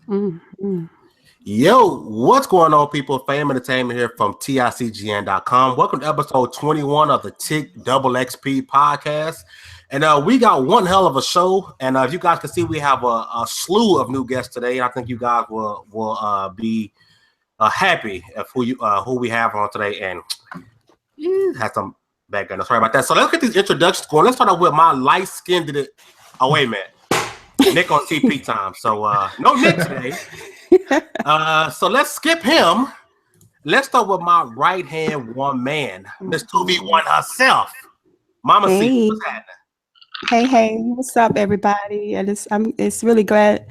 Mm-hmm. Yo, what's going on, people? Fame Entertainment here from TiCGN.com. Welcome to episode 21 of the TiC podcast. And we got one hell of a show. And if you guys can see, we have a slew of new guests today. I think you guys will be happy of who we have on today. And had some background. Sorry about that. So let's get these introductions going. Let's start out with my light-skinned. Oh, wait a minute. Nick on CP time. So no Nick today. So let's skip him. Let's start with my right hand one man, Miss 2v1 herself, Mamacita. Hey. What's happening? Hey, what's up, everybody? It's really glad.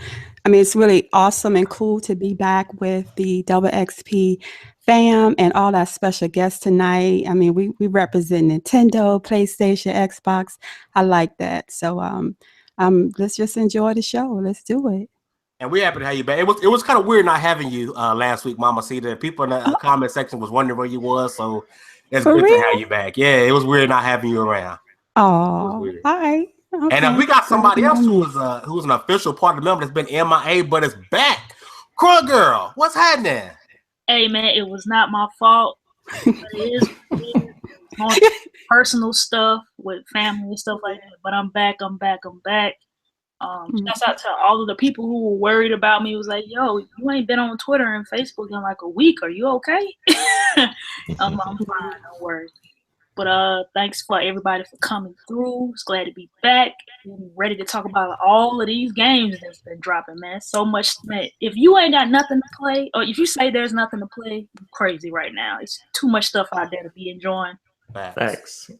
It's really awesome and cool to be back with the Double XP fam and all our special guests tonight. We represent Nintendo, PlayStation, Xbox. I like that. So let's just enjoy the show. Let's do it. And we're happy to have you back. It was kind of weird not having you last week, Mamacita. People in the comment section was wondering where you was, so it's good to have you back. Yeah, it was weird not having you around. Oh, all right. Okay. And we got somebody else who's an official part of the member that's been MIA, but is back. Crunk Girl, what's happening? Hey man, it was not my fault. It is personal stuff with family and stuff like that. But I'm back. Shouts out to all of the people who were worried about me. It was like, yo, you ain't been on Twitter and Facebook in like a week. Are you okay? I'm fine, no worries. But thanks for everybody for coming through. It's glad to be back and ready to talk about all of these games that's been dropping, man. So much, man. If you ain't got nothing to play, or if you say there's nothing to play, you're crazy right now. It's too much stuff out there to be enjoying. Facts.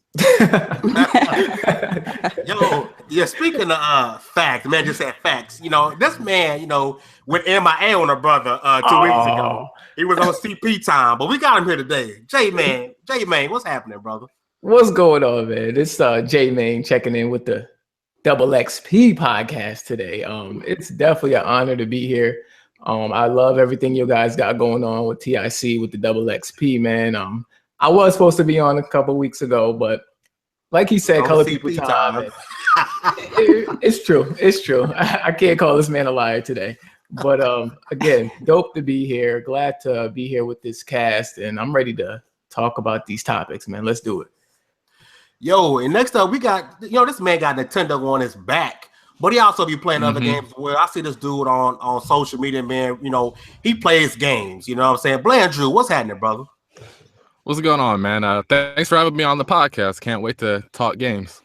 Yo, yeah, speaking of facts, man just said facts. This man, went MIA on a brother 2 weeks ago. He was on CP time, but we got him here today. J-Man, what's happening, brother? What's going on, man? It's J-Man checking in with the Double XP podcast today. It's definitely an honor to be here. I love everything you guys got going on with TIC, with the Double XP, man. I was supposed to be on a couple weeks ago, but like he said, color people time. It's true. I can't call this man a liar today. But again, dope to be here. Glad to be here with this cast, and I'm ready to talk about these topics, man. Let's do it. Yo, and next up we got, this man got Nintendo on his back, but he also be playing other games. Where I see this dude on social media, man. He plays games. You know what I'm saying? Bland Drew, what's happening, brother? What's going on, man? Thanks for having me on the podcast. Can't wait to talk games.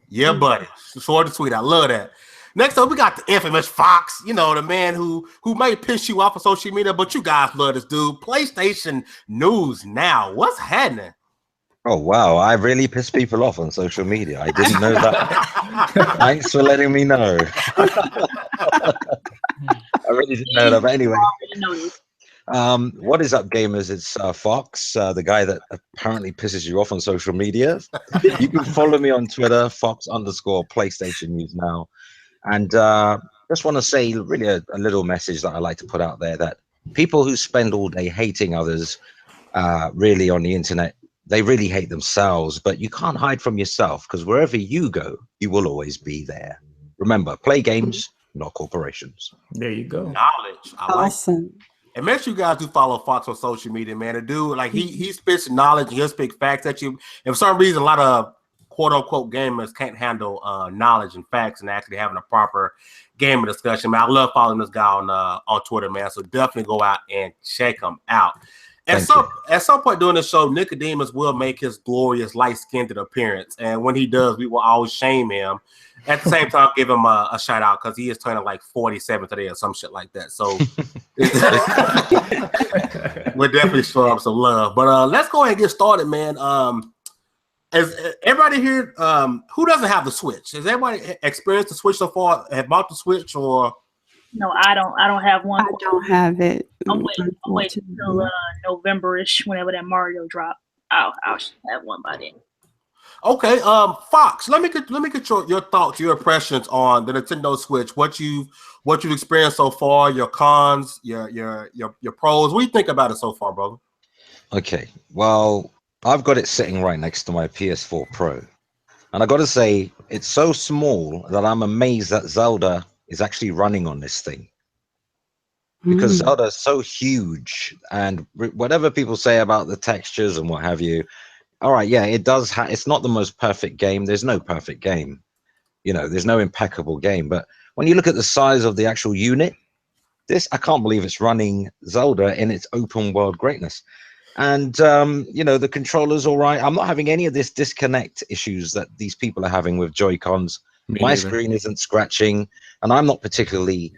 Yeah, buddy. Short and sweet. I love that. Next up, we got the infamous Fox. The man who may piss you off on social media, but you guys love this dude. PlayStation News Now. What's happening? Oh, wow. I really piss people off on social media. I didn't know that. Thanks for letting me know. I really didn't know that. But anyway. What is up, gamers? It's Fox, the guy that apparently pisses you off on social media. You can follow me on Twitter, Fox_PlayStation News Now. And just want to say really a little message that I like to put out there, that people who spend all day hating others really on the internet, they really hate themselves. But you can't hide from yourself, because wherever you go, you will always be there. Remember, play games, not corporations. There you go. Knowledge. Awesome. And make sure you guys do follow Fox on social media, man. The dude, like he spits knowledge and he'll speak facts at you. And for some reason, a lot of quote unquote gamers can't handle knowledge and facts and actually having a proper gaming discussion. Man, I love following this guy on Twitter, man. So definitely go out and check him out. At some point during the show, Nickodemus will make his glorious light-skinned appearance, and when he does, we will always shame him. At the same time, give him a shout out because he is turning like 47 today or some shit like that. So we'll definitely show up some love. But let's go ahead and get started, man. As everybody here, who doesn't have the Switch? Has everybody experienced the Switch so far? Have bought the Switch or? No, I don't have one. I don't have it. I'm waiting until November-ish, whenever that Mario drop. I'll have one by then. Okay, Fox, let me get your thoughts, your impressions on the Nintendo Switch. What you've experienced so far, your cons, your pros. What do you think about it so far, brother? Okay, well, I've got it sitting right next to my PS4 Pro, and I got to say, it's so small that I'm amazed that Zelda is actually running on this thing. because Zelda is so huge, and whatever people say about the textures and what have you, all right, yeah, it does. It's not the most perfect game. There's no perfect game, there's no impeccable game. But when you look at the size of the actual unit, I can't believe it's running Zelda in its open world greatness. And the controller's all right. I'm not having any of this disconnect issues that these people are having with Joy-Cons. My screen isn't scratching, and I'm not particularly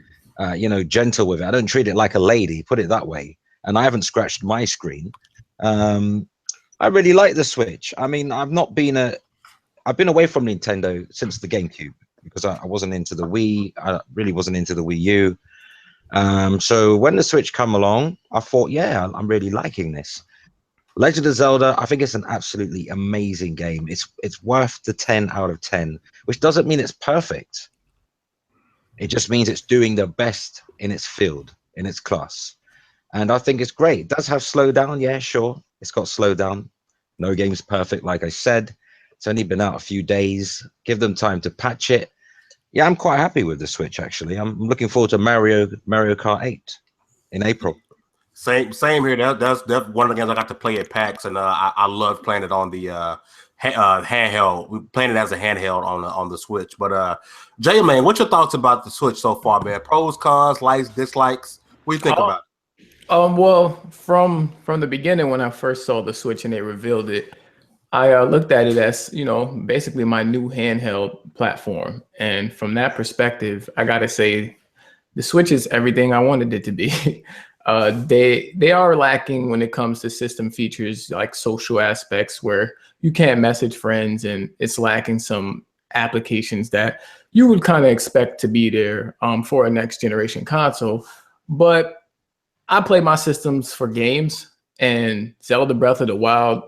gentle with it. I don't treat it like a lady, put it that way. And I haven't scratched my screen. I really like the Switch. I mean, I've been away from Nintendo since the GameCube because I wasn't into the Wii. I really wasn't into the Wii U. So when the Switch come along, I thought, yeah, I'm really liking this. Legend of Zelda, I think it's an absolutely amazing game. It's worth the 10 out of 10, which doesn't mean it's perfect. It just means it's doing the best in its field, in its class. And I think it's great. It does have slowdown, yeah, sure. It's got slowdown. No game's perfect, like I said. It's only been out a few days. Give them time to patch it. Yeah, I'm quite happy with the Switch, actually. I'm looking forward to Mario Kart 8 in April. Same here. That's one of the games I got to play at PAX, and I love playing it on the handheld. We playing it as a handheld on the Switch. But Jay, man, what's your thoughts about the Switch so far, man? Pros, cons, likes, dislikes. What do you think about it? Well, from the beginning when I first saw the Switch and they revealed it, I looked at it as, basically my new handheld platform. And from that perspective, I got to say the Switch is everything I wanted it to be. They are lacking when it comes to system features like social aspects where you can't message friends, and it's lacking some applications that you would kind of expect to be there for a next generation console. But I play my systems for games, and Zelda Breath of the Wild,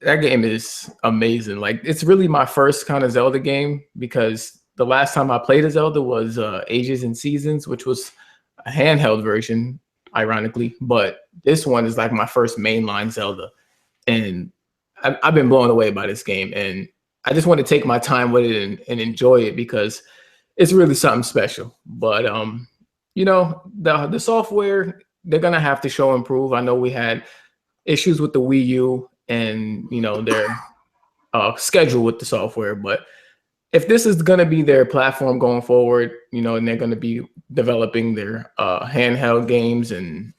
that game is amazing. Like, it's really my first kind of Zelda game, because the last time I played a Zelda was Ages and Seasons, which was a handheld version, ironically. But this one is like my first mainline Zelda. And I've been blown away by this game. And I just want to take my time with it and enjoy it, because it's really something special. But, the software, they're going to have to show improve. I know we had issues with the Wii U and, their schedule with the software. But if this is going to be their platform going forward, and they're going to be developing their handheld games and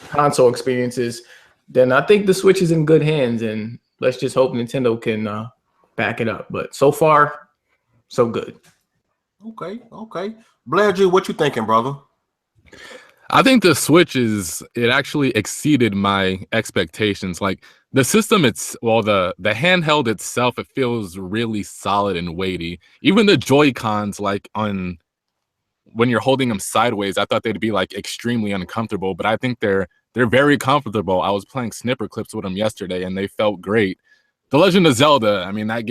console experiences, then I think the Switch is in good hands, and let's just hope Nintendo can back it up. But so far, so good. Okay. Blair, what you thinking, brother? I think the Switch it actually exceeded my expectations. Like, the system, the handheld itself, it feels really solid and weighty. Even the Joy-Cons, like when you're holding them sideways, I thought they'd be like extremely uncomfortable, but I think they're very comfortable. I was playing snipper clips with them yesterday, and they felt great. The Legend of Zelda, I mean, that's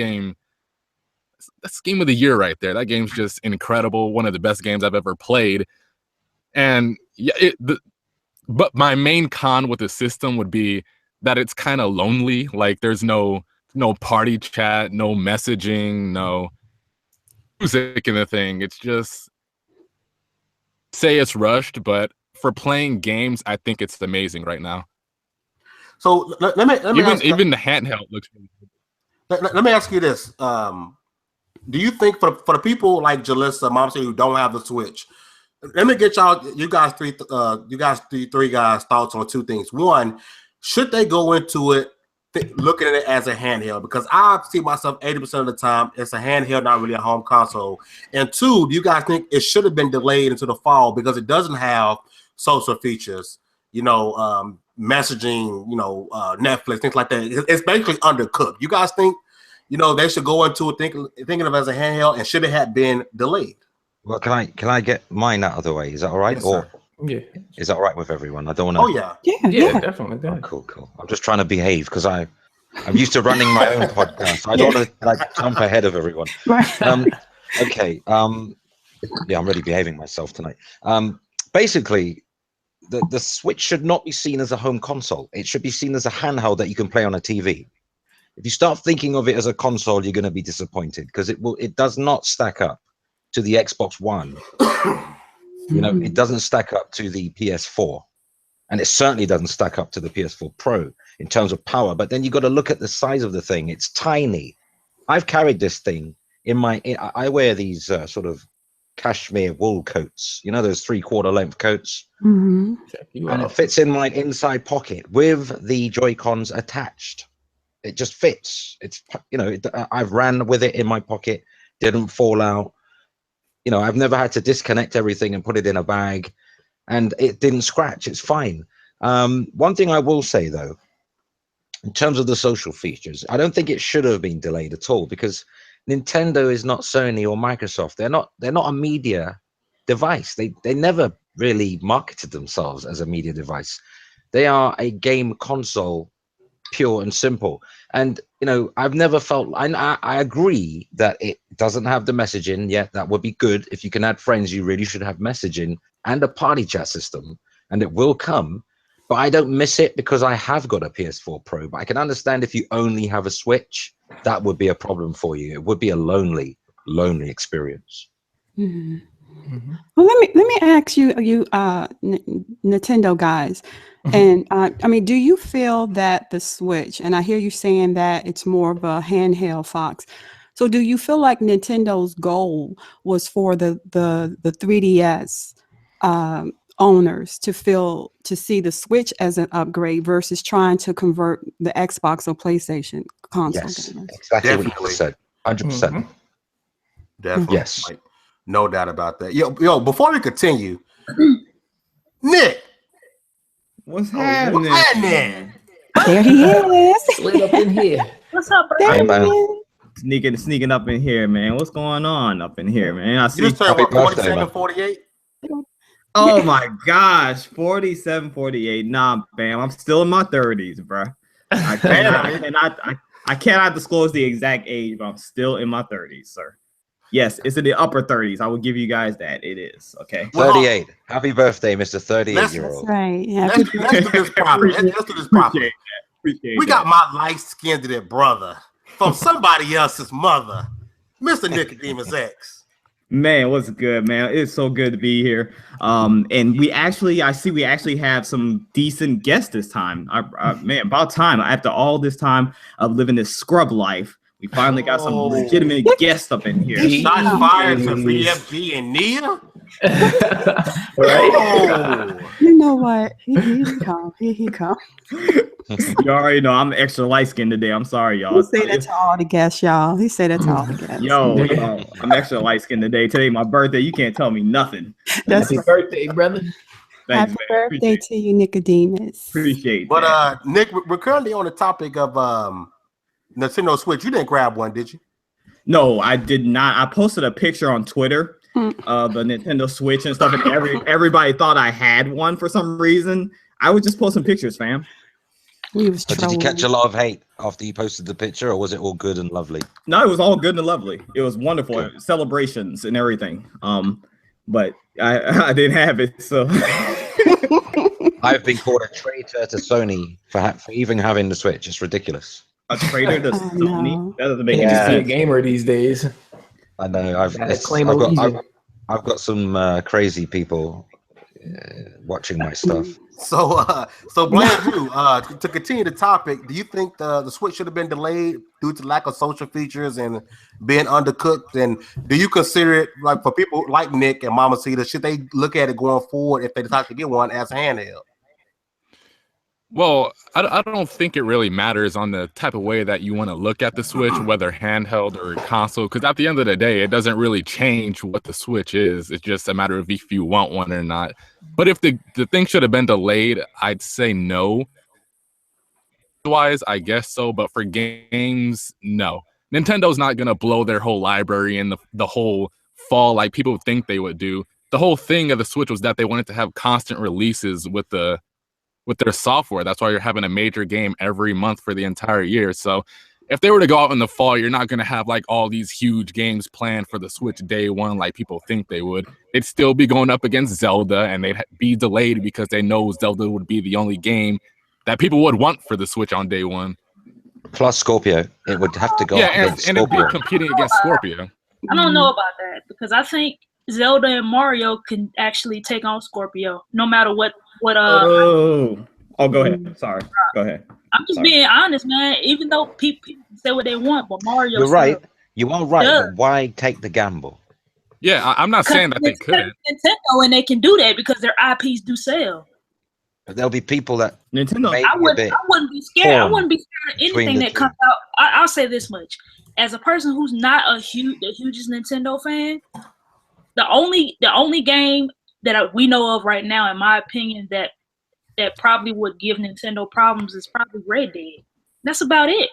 game of the year right there. That game's just incredible. One of the best games I've ever played. And yeah, but my main con with the system would be that it's kind of lonely. Like, there's no party chat, no messaging, no music in the thing. It's just, say it's rushed, but for playing games, I think it's amazing right now. So let me even the handheld looks really good. Let me ask you this: do you think for the people like Jalissa, Mamacita, who don't have the Switch, let me get you guys three guys thoughts on two things. One, should they go into it looking at it as a handheld? Because I see myself 80% of the time it's a handheld, not really a home console. And two, do you guys think it should have been delayed into the fall because it doesn't have social features, messaging, Netflix, things like that? It's basically undercooked. You guys think, they should go into it thinking of it as a handheld, and should it have been delayed? Well, can I get mine out of the way? Is that all right? Yes, or Yeah. is that all right with everyone? I don't want to. Oh yeah. Yeah, definitely. Oh, cool. I'm just trying to behave because I'm used to running my own podcast. I don't want to jump ahead of everyone. Okay. Yeah, I'm really behaving myself tonight. Basically, the Switch should not be seen as a home console. It should be seen as a handheld that you can play on a TV. If you start thinking of it as a console, you're going to be disappointed because it does not stack up to the Xbox One You know, it doesn't stack up to the PS4, and it certainly doesn't stack up to the PS4 Pro in terms of power. But then you got to look at the size of the thing. It's tiny. I've carried this thing I wear these sort of cashmere wool coats, you know, those 3/4 length coats, and it fits in my inside pocket with the Joy-Cons attached. It just fits. It's, you know, I've ran with it in my pocket, didn't fall out. You know, I've never had to disconnect everything and put it in a bag, and it didn't scratch. It's fine. One thing I will say though, in terms of the social features, I don't think it should have been delayed at all, because Nintendo is not Sony or Microsoft. They're not a media device. They never really marketed themselves as a media device. They are a game console, pure and simple. And you know, I've never felt, I agree that it doesn't have the messaging yet. That would be good. If you can add friends, you really should have messaging and a party chat system, and it will come. But I don't miss it because I have got a PS4 Pro. But I can understand if you only have a Switch, that would be a problem for you. It would be a lonely experience. Well, let me ask you, Nintendo guys, and I mean, do you feel that the Switch, and I hear you saying that it's more of a handheld Fox, so do you feel like Nintendo's goal was for the 3DS owners to see the Switch as an upgrade versus trying to convert the Xbox or PlayStation console? Yes, gamers? exactly what you said. 100%. Definitely. Yes. Like, no doubt about that. Yo, before we continue, Nick, what's happening? There he is. Slid up in here. What's up, bro? There he man. is. Sneaking up in here, man. What's going on up in here, man? I see. You just turned what, Happy birthday, 47, man. 48? Oh my gosh, 47, 48. Nah, bam. I'm still in my 30s, bro. I cannot disclose the exact age, but I'm still in my 30s, sir. Yes, it's in the upper 30s. I will give you guys that. It is. Okay. 38. Happy birthday, Mr. 38-year-old. That's right. Yeah. Let's do this properly. Let's do this properly. Appreciate We got my light-skinned brother from somebody else's mother, Mr. Nickodemus X. Man, what's good, man? It's so good to be here. And I see we actually have some decent guests this time. Man, about time. After all this time of living this scrub life, we finally got some legitimate guests up in here. Shots fired to BFG and Nia. Right? Oh. You know what? Here he come. Here he come. You already know I'm extra light skinned today. I'm sorry, y'all. He say that to all the guests, y'all. He say that to all the guests. Yo, I'm extra light skinned today. Today my birthday. You can't tell me nothing. That's Happy birthday, brother. Thanks, Happy man. birthday to you, Nickodemus. Appreciate But that. Nick, we're currently on the topic of Nintendo Switch. You didn't grab one, did you? No, I did not. I posted a picture on Twitter of the Nintendo Switch and stuff, and everybody thought I had one for some reason. I was just posting pictures, fam. He was But did you trolling. catch a lot of hate after you posted the picture, or was it all good and lovely? No, it was all good and lovely. It was wonderful. Celebrations and everything. But I didn't have it, so I've been called a traitor to Sony for even having the Switch. It's ridiculous. a traitor to Sony. No. That doesn't make You any just be a sense. gamer these days. I know. I've got some crazy people watching my stuff. So Bland, you to continue the topic, do you think the Switch should have been delayed due to lack of social features and being undercooked? And do you consider it, like, for people like Nick and Mamacita, should they look at it going forward if they decide to get one as handheld? Well, I don't think it really matters on the type of way that you want to look at the Switch, whether handheld or console, because at the end of the day, it doesn't really change what the Switch is. It's just a matter of if you want one or not. But if the thing should have been delayed, I'd say no. Otherwise, I guess so. But for games, no. Nintendo's not going to blow their whole library in the whole fall like people think they would do. The whole thing of the Switch was that they wanted to have constant releases with their software. That's why you're having a major game every month for the entire year. So if they were to go out in the fall, you're not going to have like all these huge games planned for the Switch day one like people think they would. They'd still be going up against Zelda, and they'd be delayed because they know Zelda would be the only game that people would want for the Switch on day one. Plus Scorpio. It would have to go up against and it'd be Scorpio. competing against Scorpio. I don't know about that, because I think Zelda and Mario can actually take on Scorpio, no matter what. Go ahead. Sorry, go ahead. I'm just being honest, man. Even though people say what they want, but Mario. You're right. You are right. But why take the gamble? Yeah, I'm not saying that they couldn't. Nintendo, and they can do that because their IPs do sell. But there'll be people that Nintendo. I wouldn't be scared. I wouldn't be scared of anything that comes out. I'll say this much: as a person who's not the hugest Nintendo fan, the only game that we know of right now, in my opinion, that probably would give Nintendo problems is probably Red Dead. That's about it.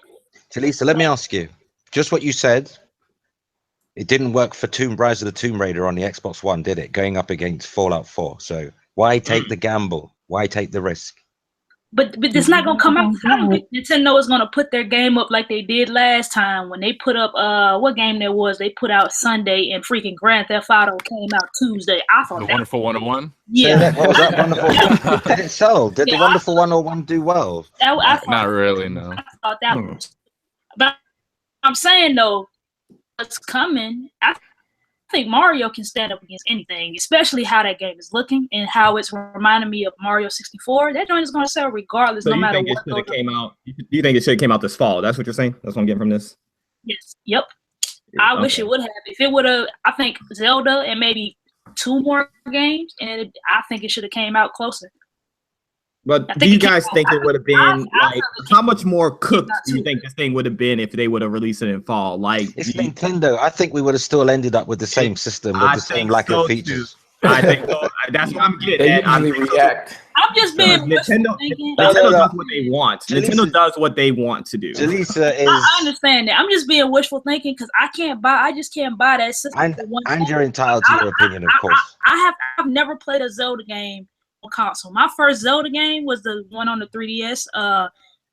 Talisa, let me ask you, just what you said. It didn't work for Rise of the Tomb Raider on the Xbox One, did it? Going up against Fallout 4. So why take the gamble? Why take the risk? But it's not gonna come out. I don't think Nintendo is gonna put their game up like they did last time when they put up what game there was. They put out Sunday and freaking Grand Theft Auto came out Tuesday. I thought The Wonderful 101. Yeah, what was that Wonderful? Did it sell? Did the Wonderful 101 do well? Not really, no. I thought that was. But I'm saying though, what's coming? I think Mario can stand up against anything, especially how that game is looking and how it's reminding me of Mario 64. That joint is going to sell regardless, So no matter what. what. Came out? You think it should have came out this fall? That's what you're saying? That's what I'm getting from this? Yes. Yep. I wish it would have. If it would have, I think Zelda and maybe 2 more games, and I think it should have came out closer. But do you guys think it would have been like how much more cooked do you think this thing would have been if they would have released it in fall? Like it's Nintendo. I think we would have still ended up with the same system with the same lack of features. I think so. That's what I'm getting at. I'm just being Nintendo does what they want. Nintendo does what they want to do. Jalisa is. I understand that. I'm just being wishful thinking because I just can't buy that system. And you're entitled to your opinion, of course. I've never played a Zelda game on console. My first Zelda game was the one on the 3DS,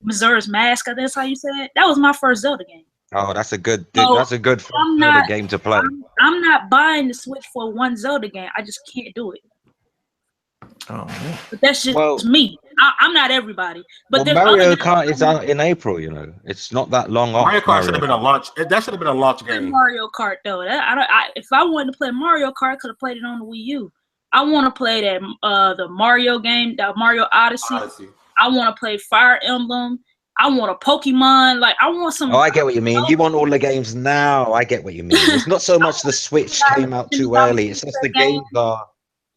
Majora's Mask. I think that's how you said it. That was my first Zelda game. Oh, that's a good Zelda game to play. I'm not buying the Switch for one Zelda game. I just can't do it. Oh, man. But that's just me. I'm not everybody. But Mario Kart is out in April. You know, it's not that long off. Mario Kart should have been a launch. That should have been a launch game. Mario Kart though. If I wanted to play Mario Kart, I could have played it on the Wii U. I want to play that the Mario game, the Mario Odyssey. I want to play Fire Emblem. I want a Pokemon. Like I want some. Oh, I get what you mean. You want all the games now. I get what you mean. It's not so much the Switch came out too early. It's just the games are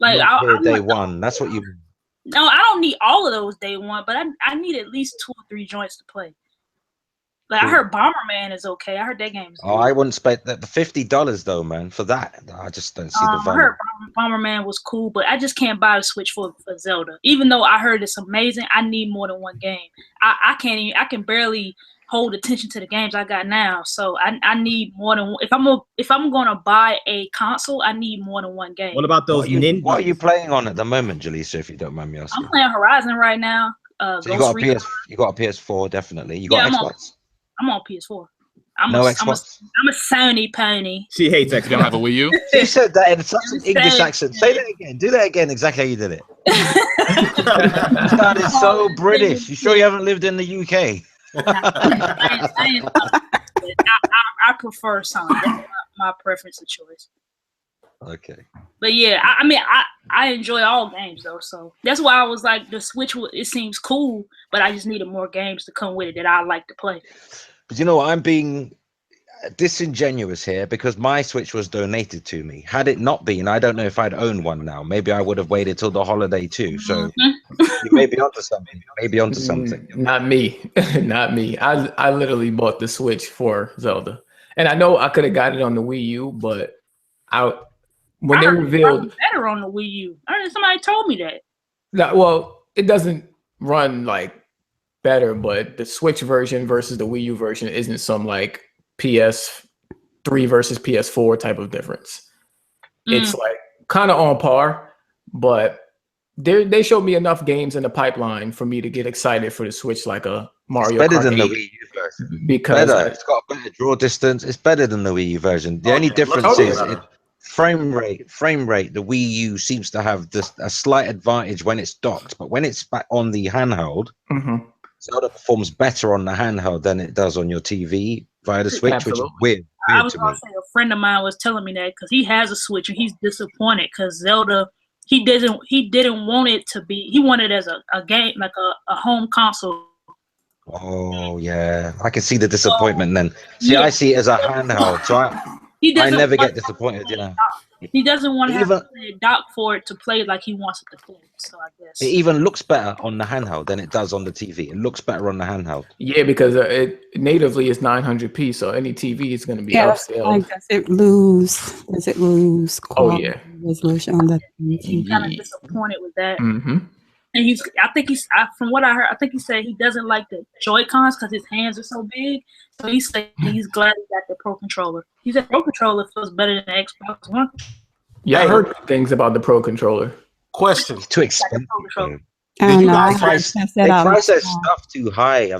like day one. That's what you mean. No, I don't need all of those day one, but I need at least 2 or 3 joints to play. Like I heard Bomberman is okay. I heard that game is good. I wouldn't spend the $50 though, man, for that. I just don't see the value. I heard Bomberman was cool, but I just can't buy a Switch for Zelda. Even though I heard it's amazing, I need more than one game. I can barely hold attention to the games I got now. So I need more than one. If I'm gonna buy a console, I need more than one game. What about those ninjas? What are you playing on at the moment, Jalisa, if you don't mind me asking? I'm playing Horizon right now. So you got a PS4, definitely. You got Xbox? I'm on PS4. No Xbox. I'm a Sony pony. She hates Xbox. You don't have a Wii U? She said that in such an English accent. Say that again. Do that again exactly how you did it. That is so British. You sure you haven't lived in the UK? I prefer Sony. That's my preference of choice. Okay. But yeah, I enjoy all games though, so that's why I was like the Switch. It seems cool, but I just needed more games to come with it that I like to play. But you know what? I'm being disingenuous here because my Switch was donated to me. Had it not been, I don't know if I'd own one now. Maybe I would have waited till the holiday too. So you may be onto something. Maybe onto something. Not me. Not me. I literally bought the Switch for Zelda, and I know I could have got it on the Wii U, but when they revealed better on the Wii U. I heard somebody told me that. Well, it doesn't run like better, but the Switch version versus the Wii U version isn't some like PS3 versus PS4 type of difference. It's like kind of on par, but they showed me enough games in the pipeline for me to get excited for the Switch, like a Mario Kart. It's better than the Wii U version. Because it's got a better draw distance. It's better than the Wii U version. The only difference is frame rate. The Wii U seems to have a slight advantage when it's docked, but when it's back on the handheld, Zelda performs better on the handheld than it does on your TV. via the Switch, which is weird I was to gonna me. say a friend of mine was telling me that because he has a Switch and he's disappointed because Zelda. He didn't want it to be. He wanted it as a game, like a home console. Oh yeah, I can see the disappointment then. See, Yeah. I see it as a handheld, so I never get disappointed, you know. He doesn't want to have Even- to play a dock for it to play like he wants it to play. So I guess It even looks better on the handheld than it does on the TV. It looks better on the handheld. Yeah, because it natively is 900p, so any TV is going to be That's upscaled. like, does it lose quality resolution on the TV? kind of disappointed with that. Mm-hmm. And from what I heard, I think he said he doesn't like the Joy-Cons because his hands are so big. So he said he's glad he got the Pro Controller. He said Pro Controller feels better than the Xbox One. Yeah, I heard good things about the Pro Controller. Question. It's too expensive. I don't know. They price their stuff too high.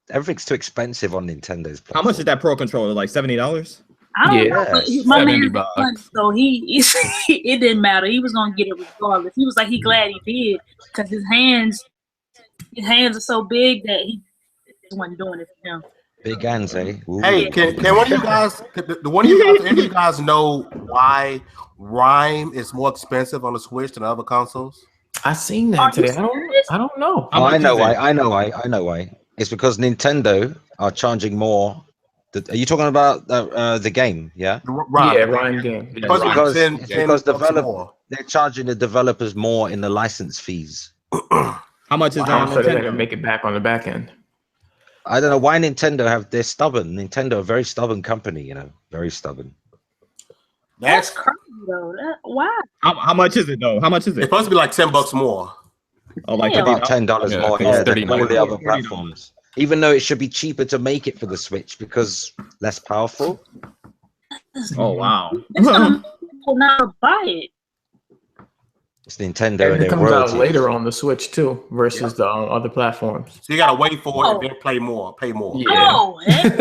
Everything's too expensive on Nintendo's platform. How much is that Pro Controller? Like $70? I don't know. But my man $70. So it didn't matter. He was gonna get it regardless. He was like he glad he did because his hands are so big that he just wasn't doing it for him. Big hands, eh? Ooh. Hey, can one of you guys, any of you guys know why Rhyme is more expensive on the Switch than other consoles? I seen that today. I don't know. Oh, I know why. It's because Nintendo are charging more. Are you talking about the game? Yeah. Right. Yeah, Ryan game. Yeah. Because $10 they're charging the developers more in the license fees. How much is that on So they're going to Nintendo? make it back on the back end. I don't know why they're stubborn. Nintendo, a very stubborn company, you know, very stubborn. That's crazy though. Why? How much is it though? How much is It's it? supposed to be like $10 more. Oh, like Yeah. About $10 Yeah, more, it's yeah, than $39. all the other platforms. Even though it should be cheaper to make it for the Switch because less powerful. Oh wow. It's not people now buy it. It's Nintendo And and it their comes out royalties. later on the Switch too, versus the other platforms. So you gotta wait for it and then pay more. Yeah. Oh, heck,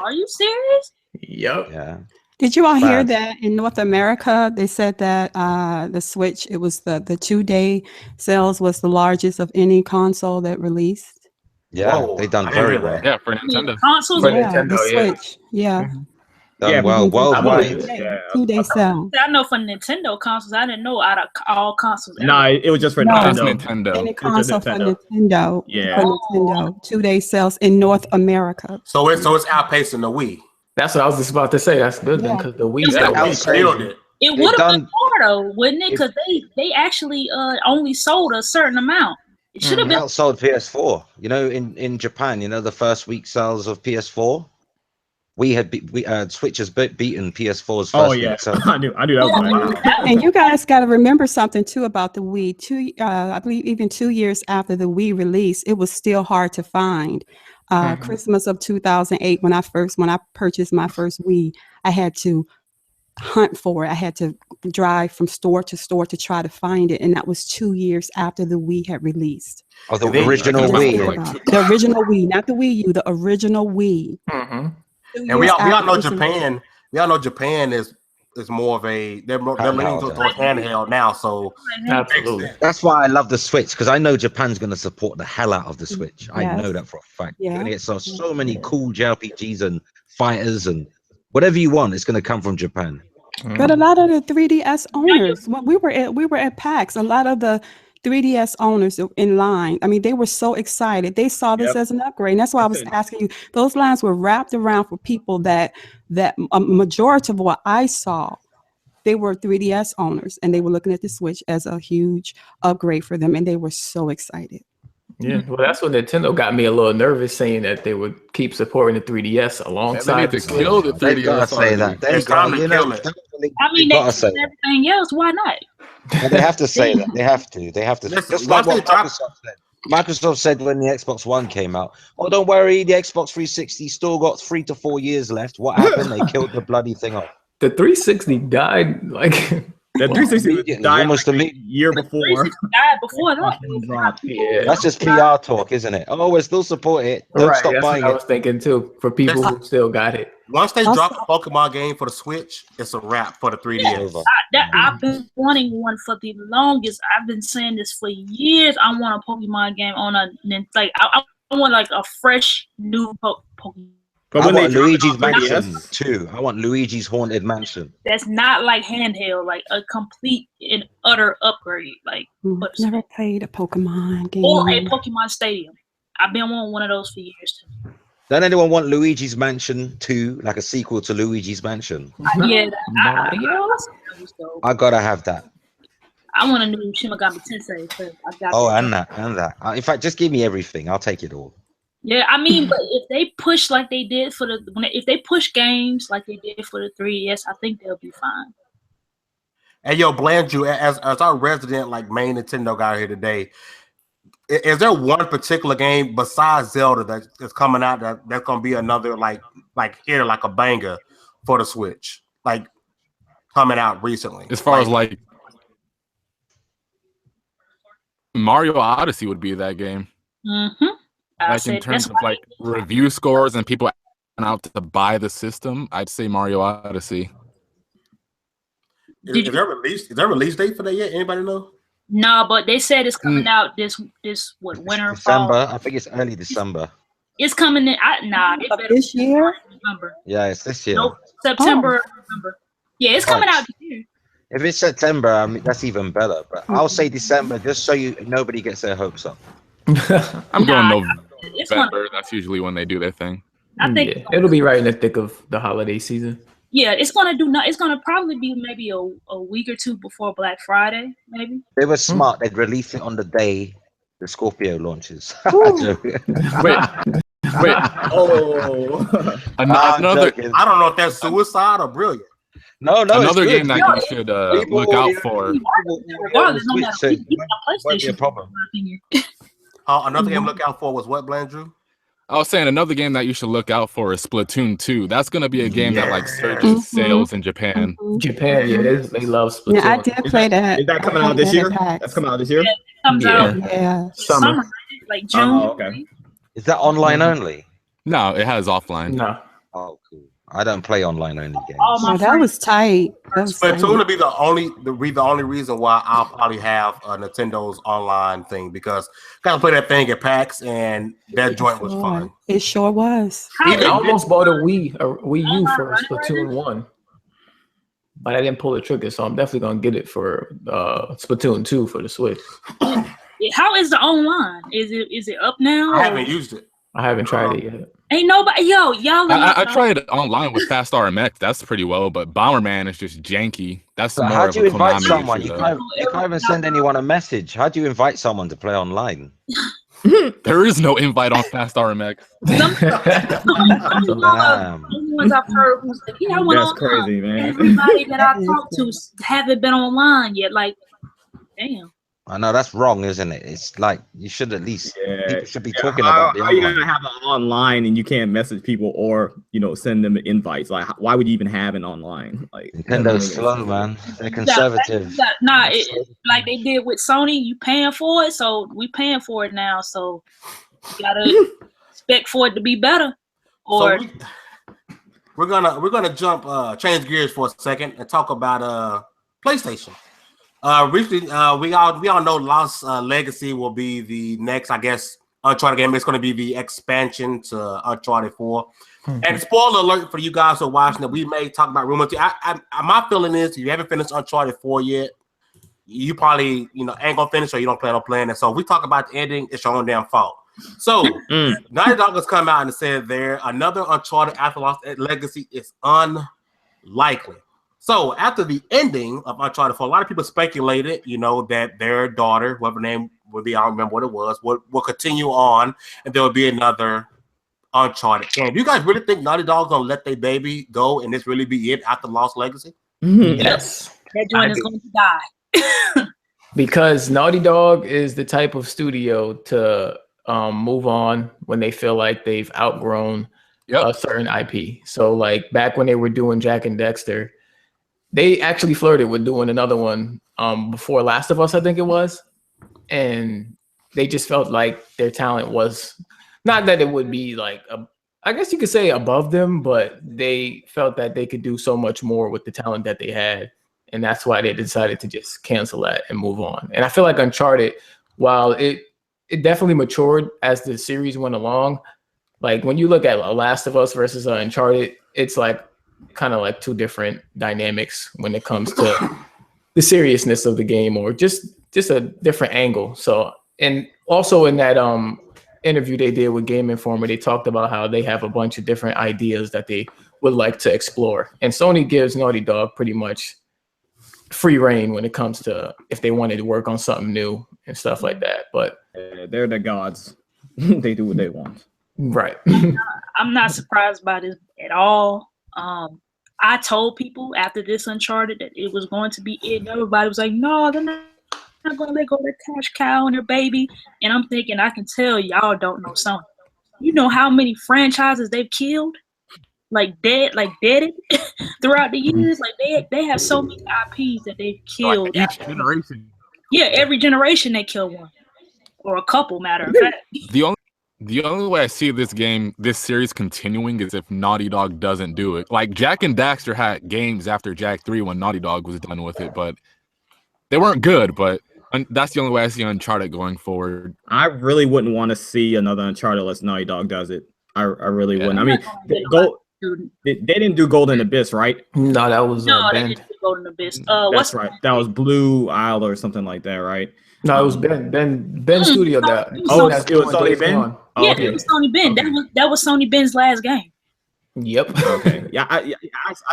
are you serious? Yep. Yeah. Did you all hear Bad. that in North America? They said that the Switch, it was the 2-day sales was the largest of any console that released. Yeah, Whoa, they've done I didn't very hear well. that. Yeah, for Nintendo. Consoles. For Yeah, Nintendo, the yeah. Switch. Yeah. Done Yeah, well but- I believe worldwide. it. 2-day sale. I know for Nintendo consoles, I didn't know out of all consoles. Nah, it was just for No. That's Nintendo. Nintendo. Any It's just console for Nintendo. Nintendo. Yeah. For Nintendo. 2-day sales in North America. So it's outpacing the Wii. That's what I was just about to say. That's good then, Yeah. because the Wii Yeah, got Wii outside. killed it. It They've would have done- been more though, wouldn't it? Because they actually only sold a certain amount. It should have They been. outsold PS4. You know, in Japan, you know, the first week sales of PS4, Switch has beaten PS4's first Oh week yeah, sales. I knew that was right. And you guys got to remember something too about the Wii. I believe even 2 years after the Wii release, it was still hard to find. Christmas of 2008, when I purchased my first Wii, I had to hunt for it. I had to drive from store to store to try to find it, and that was 2 years after the Wii had released. Oh, the They- original Just Wii. like- The original Wii, not the Wii U, the original Wii. Mm-hmm. 2 And we years all after know it was Japan. We all know Japan is more of a they're leaning Handheld, towards handheld now. So Absolutely. That's why I love the Switch, because I know Japan's going to support the hell out of the Switch. I Yes. know that for a fact. Yeah. You're going to get so many cool JRPGs and fighters and whatever you want. It's going to come from Japan. But a lot of the 3DS owners, when we were at PAX, a lot of the 3DS owners in line, I mean, they were so excited. They saw this Yep. as an upgrade. And that's why I was asking you, those lines were wrapped around for people that a majority of what I saw, they were 3DS owners and they were looking at the Switch as a huge upgrade for them. And they were so excited. Yeah, well, that's when Nintendo got me a little nervous, saying that they would keep supporting the 3DS They alongside need the to Switch. kill the They've got 3DS. to say that. already. They've It's time got, to you know, kill it. I mean, they've they got to say did everything else. Why not? that. They have to say that. They have to. They have to. Listen, Just like once what they drop- Microsoft said. Microsoft said when the Xbox One came out, oh, don't worry, the Xbox 360 still got 3 to 4 years left. What happened? They killed the bloody thing off. The 360 died like The 360 Immediately, died almost like a immediately. year before. 360 died before that. Dropped. yeah. That's just PR talk, isn't it? Oh, we'll still support it. Don't Right, stop that's buying what I it. was thinking too. For people who still got it. once they Also- drop the Pokemon game for the Switch, it's a wrap for the 3DS. Over. I've been wanting one for the longest. I've been saying this for years. I want a Pokemon game on a like. I want like a fresh new Pokemon. But I when they want drop it Luigi's on 3DS, Mansion too. I want Luigi's Haunted Mansion. That's not like handheld, like a complete and utter upgrade, like for the Never Switch. played a Pokemon Or a game. Pokemon Stadium. I've been wanting one of those for years too. Don't anyone want Luigi's Mansion 2, like a sequel to Luigi's Mansion? Yeah, Mario? I gotta have that. I want a new Shin Megami Tensei. So I got Oh, that. and that. In fact, just give me everything. I'll take it all. Yeah, I mean, but if they push like they did for if they push games like they did for the 3DS, I think they'll be fine. Hey, yo, Blandrew, as our resident like main Nintendo guy here today, is there one particular game besides Zelda that's coming out that's gonna be another like a banger for the Switch, like coming out recently? As far as like Mario Odyssey would be that game. Mm-hmm. Like in terms of like review scores and people out to buy the system, I'd say Mario Odyssey. Is there a release date for that yet? Anybody know? No, but they said it's coming out this winter, December. fall. I think it's early December. It's coming in. This year? November. Yeah, it's this year. Nope, September, November. Yeah, it's coming out this year. If it's September, I mean that's even better. But I'll say December just so nobody gets their hopes up. I'm going It's November. That's usually when they do their thing. I think it'll be right in the thick of the holiday season. Yeah, it's gonna probably be maybe a week or two before Black Friday, maybe. They were smart. They'd release it on the day the Scorpio launches. Wait. Oh, another. I don't know if that's suicide or brilliant. No, another game that you should look out for. Won't be a problem. Another game to look out for was what, Blandrew? I was saying another game that you should look out for is Splatoon 2. That's going to be a game that like surges sales in Japan. Japan, yeah, they love Splatoon. Yeah, I did play that. Is that coming out this year? That's coming out this year? Yeah, it comes out Summer. like June. Oh, okay. Is that online only? No, it has offline. No. Oh, cool. I don't play online only games. Oh, that was tight. Splatoon would be the only reason why I'll probably have a Nintendo's online thing because I gotta play that thing at PAX and that joint was fun. It sure was. I almost bought a Wii U for Splatoon 1, but I didn't pull the trigger, so I'm definitely gonna get it for Splatoon 2 for the Switch. How is the online? Is it up now? I haven't used it. I haven't tried it yet. Ain't nobody, y'all. I tried it online with Fast RMX. That's pretty well, but Bomberman is just janky. That's more how of do you a invite Konami someone? issue, You can't even send anyone a message. How do you invite someone to play online? There is no invite on Fast RMX. Ones I've heard who's like, I went That's online. crazy, man. Everybody that I talked to haven't been online yet. Like, damn. I know that's wrong, isn't it? It's like you should at least people should be talking How about the are you online. gonna have it online and you can't message people or send them invites? Like, why would you even have it online? Like, Nintendo's slow, man. They're conservative. Like they did with Sony. You paying for it, so we paying for it now. So you gotta expect for it to be better. Or So we're gonna jump change gears for a second and talk about PlayStation. Recently, we all know Lost Legacy will be the next, I guess, Uncharted game. It's going to be the expansion to Uncharted 4. And spoiler alert for you guys who are watching that we may talk about rumors. My feeling is if you haven't finished Uncharted 4 yet, you probably ain't gonna finish or you don't plan on playing it. So if we talk about the ending, it's your own damn fault. So Naughty Dog has come out and said another Uncharted after Lost Legacy is unlikely. So after the ending of Uncharted 4, a lot of people speculated, that their daughter, whatever name would be, I don't remember what it was, will continue on, and there will be another Uncharted. And do you guys really think Naughty Dog's gonna let their baby go and this really be it after Lost Legacy? Yes. that joint is going to die. Because Naughty Dog is the type of studio to move on when they feel like they've outgrown a certain IP. So like back when they were doing Jack and Dexter, they actually flirted with doing another one before Last of Us, I think it was. And they just felt like their talent was, not that it would be like, I guess you could say above them, but they felt that they could do so much more with the talent that they had. And that's why they decided to just cancel that and move on. And I feel like Uncharted, while it definitely matured as the series went along, Like when you look at Last of Us versus Uncharted, it's like kind of like two different dynamics when it comes to the seriousness of the game, or just a different angle. So, and also in that interview they did with Game Informer, they talked about how they have a bunch of different ideas that they would like to explore. And Sony gives Naughty Dog pretty much free reign when it comes to if they wanted to work on something new and stuff like that. But they're the gods. They do what they want. Right. I'm not surprised by this at all. I told people after this Uncharted that it was going to be it, and everybody was like, no, they're not going to let go of their cash cow and their baby. And I'm thinking, I can tell y'all don't know Sony. You know how many franchises they've killed? Like dead throughout the years. Like they have so many IPs that they've killed. Like each generation. Yeah, every generation they kill one. Or a couple, matter of fact. The only way I see this series continuing is if Naughty Dog doesn't do it. Like Jack and Daxter had games after Jak 3 when Naughty Dog was done with it, but they weren't good. But that's the only way I see Uncharted going forward. I really wouldn't want to see another Uncharted unless Naughty Dog does it. I really wouldn't. I mean, they didn't do Golden Abyss, right? No, that was they Ben. didn't do Golden Abyss. That's right. That was Blue Isle or something like that, right? No, it was Ben Studio. That it was Sony Ben. Yeah, it was Sony Ben. Okay. That was Sony Ben's last game. Yep. Okay. Yeah. I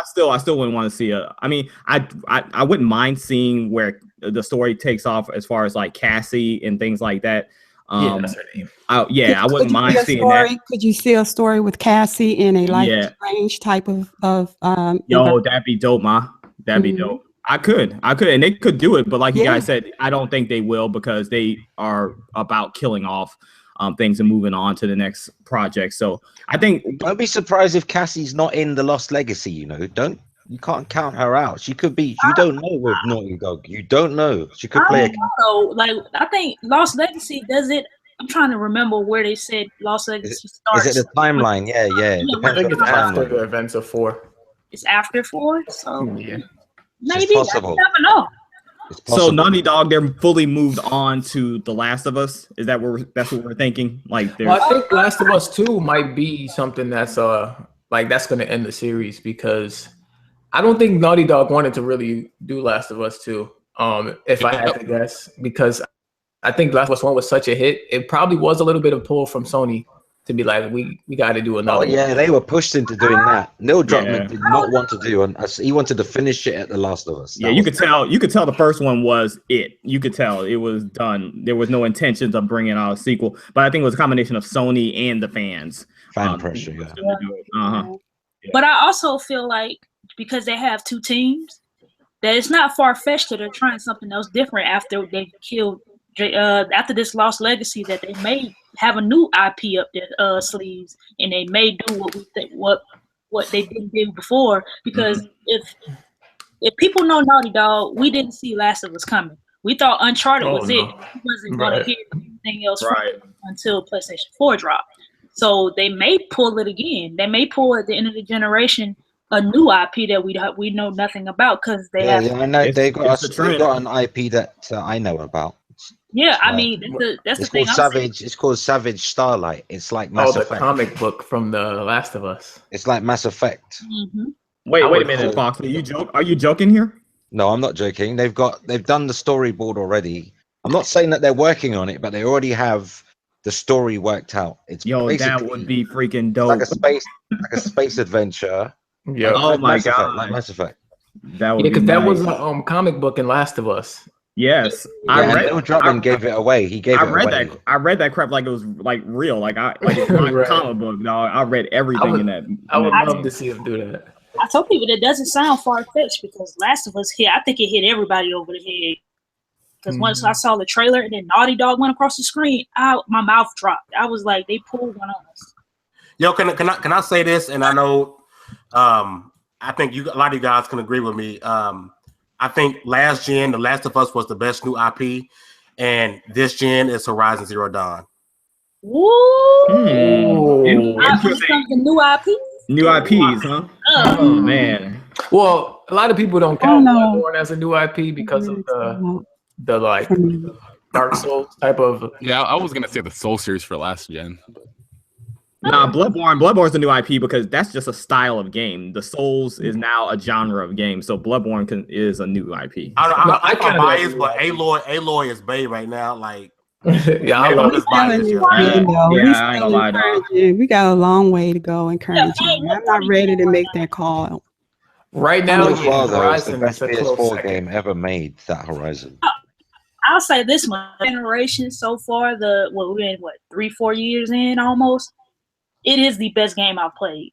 still wouldn't want to see I mean, I wouldn't mind seeing where the story takes off as far as like Cassie and things like that. Yeah, that's her name. I wouldn't mind seeing that. Could you see a story with Cassie in a Life Strange type of Yo, that'd be dope, ma. That'd be dope. I could, and they could do it, but like you guys said, I don't think they will because they are about killing off things and moving on to the next project. So I think don't be surprised if Cassie's not in the Lost Legacy. You can't count her out. She could be. You don't know with Naughty Dog. You don't know. She could play. I think Lost Legacy does it. I'm trying to remember where they said Lost Legacy starts. Is it the timeline? Yeah. I think it's after the events of 4. It's after 4, so yeah. Maybe. I never know. So Naughty Dog, they're fully moved on to The Last of Us. Is that that's what we're thinking? Like, I think Last of Us 2 might be something that's that's going to end the series, because I don't think Naughty Dog wanted to really do Last of Us 2. If I had to guess, because I think Last of Us 1 was such a hit, it probably was a little bit of pull from Sony to be like, we got to do another. Oh yeah, they were pushed into doing that. Neil Druckmann did not want to do, and he wanted to finish it at The Last of Us. You could tell the first one was it. You could tell it was done. There was no intentions of bringing out a sequel, but I think it was a combination of Sony and the fans. Fan pressure, But I also feel like because they have 2 teams, that it's not far-fetched that they're trying something else different after they killed after this Lost Legacy, that they may have a new IP up their sleeves, and they may do what we think what they didn't do before. Because if people know Naughty Dog, we didn't see Last of Us coming. We thought Uncharted was it. We wasn't going to hear anything else from it until PlayStation 4 dropped. So they may pull it again. They may pull at the end of the generation a new IP that we know nothing about, because they have. Yeah, I know they got an IP that I know about. Yeah, I mean that's the thing. It's called Savage Starlight. It's like Mass Effect. The comic book from The Last of Us. It's like Mass Effect. Mm-hmm. Wait a minute, Fox. Are you joking here? No, I'm not joking. They've done the storyboard already. I'm not saying that they're working on it, but they already have the story worked out. It's that would be freaking dope. Like a space adventure. Yeah. Oh my god. Like Mass Effect. That would because that was a comic book in Last of Us. Yes, Neil Druckmann gave it away. I read that crap like it was like real, like it's not a comic book. Dog. I read everything in that. I would love to see him do that. I told people that doesn't sound far fetched, because Last of Us hit. I think it hit everybody over the head. Because once I saw the trailer and then Naughty Dog went across the screen, my mouth dropped. I was like, they pulled one on us. Yo, can I say this? And I know, I think a lot of you guys can agree with me. I think last gen, The Last of Us was the best new IP, and this gen is Horizon Zero Dawn. Woo! New IP? New IPs, huh? Oh man. Well, a lot of people don't count Bloodborne as a new IP because of the like Dark Souls type of. Yeah, I was gonna say the Soul series for last gen. Nah, Bloodborne's the new IP because that's just a style of game. The Souls is now a genre of game, so Bloodborne is a new IP. I'm biased, but Aloy is bae right now. Like, yeah, I love this bias. Yeah, I ain't gonna lie, dog. We got a long way to go encouraging. I'm not ready to make that call. Right now, It's the Horizon best is a close PS4 second. game ever made. That Horizon. I'll say this one generation so far. We're in 3-4 years in almost. It is the best game I've played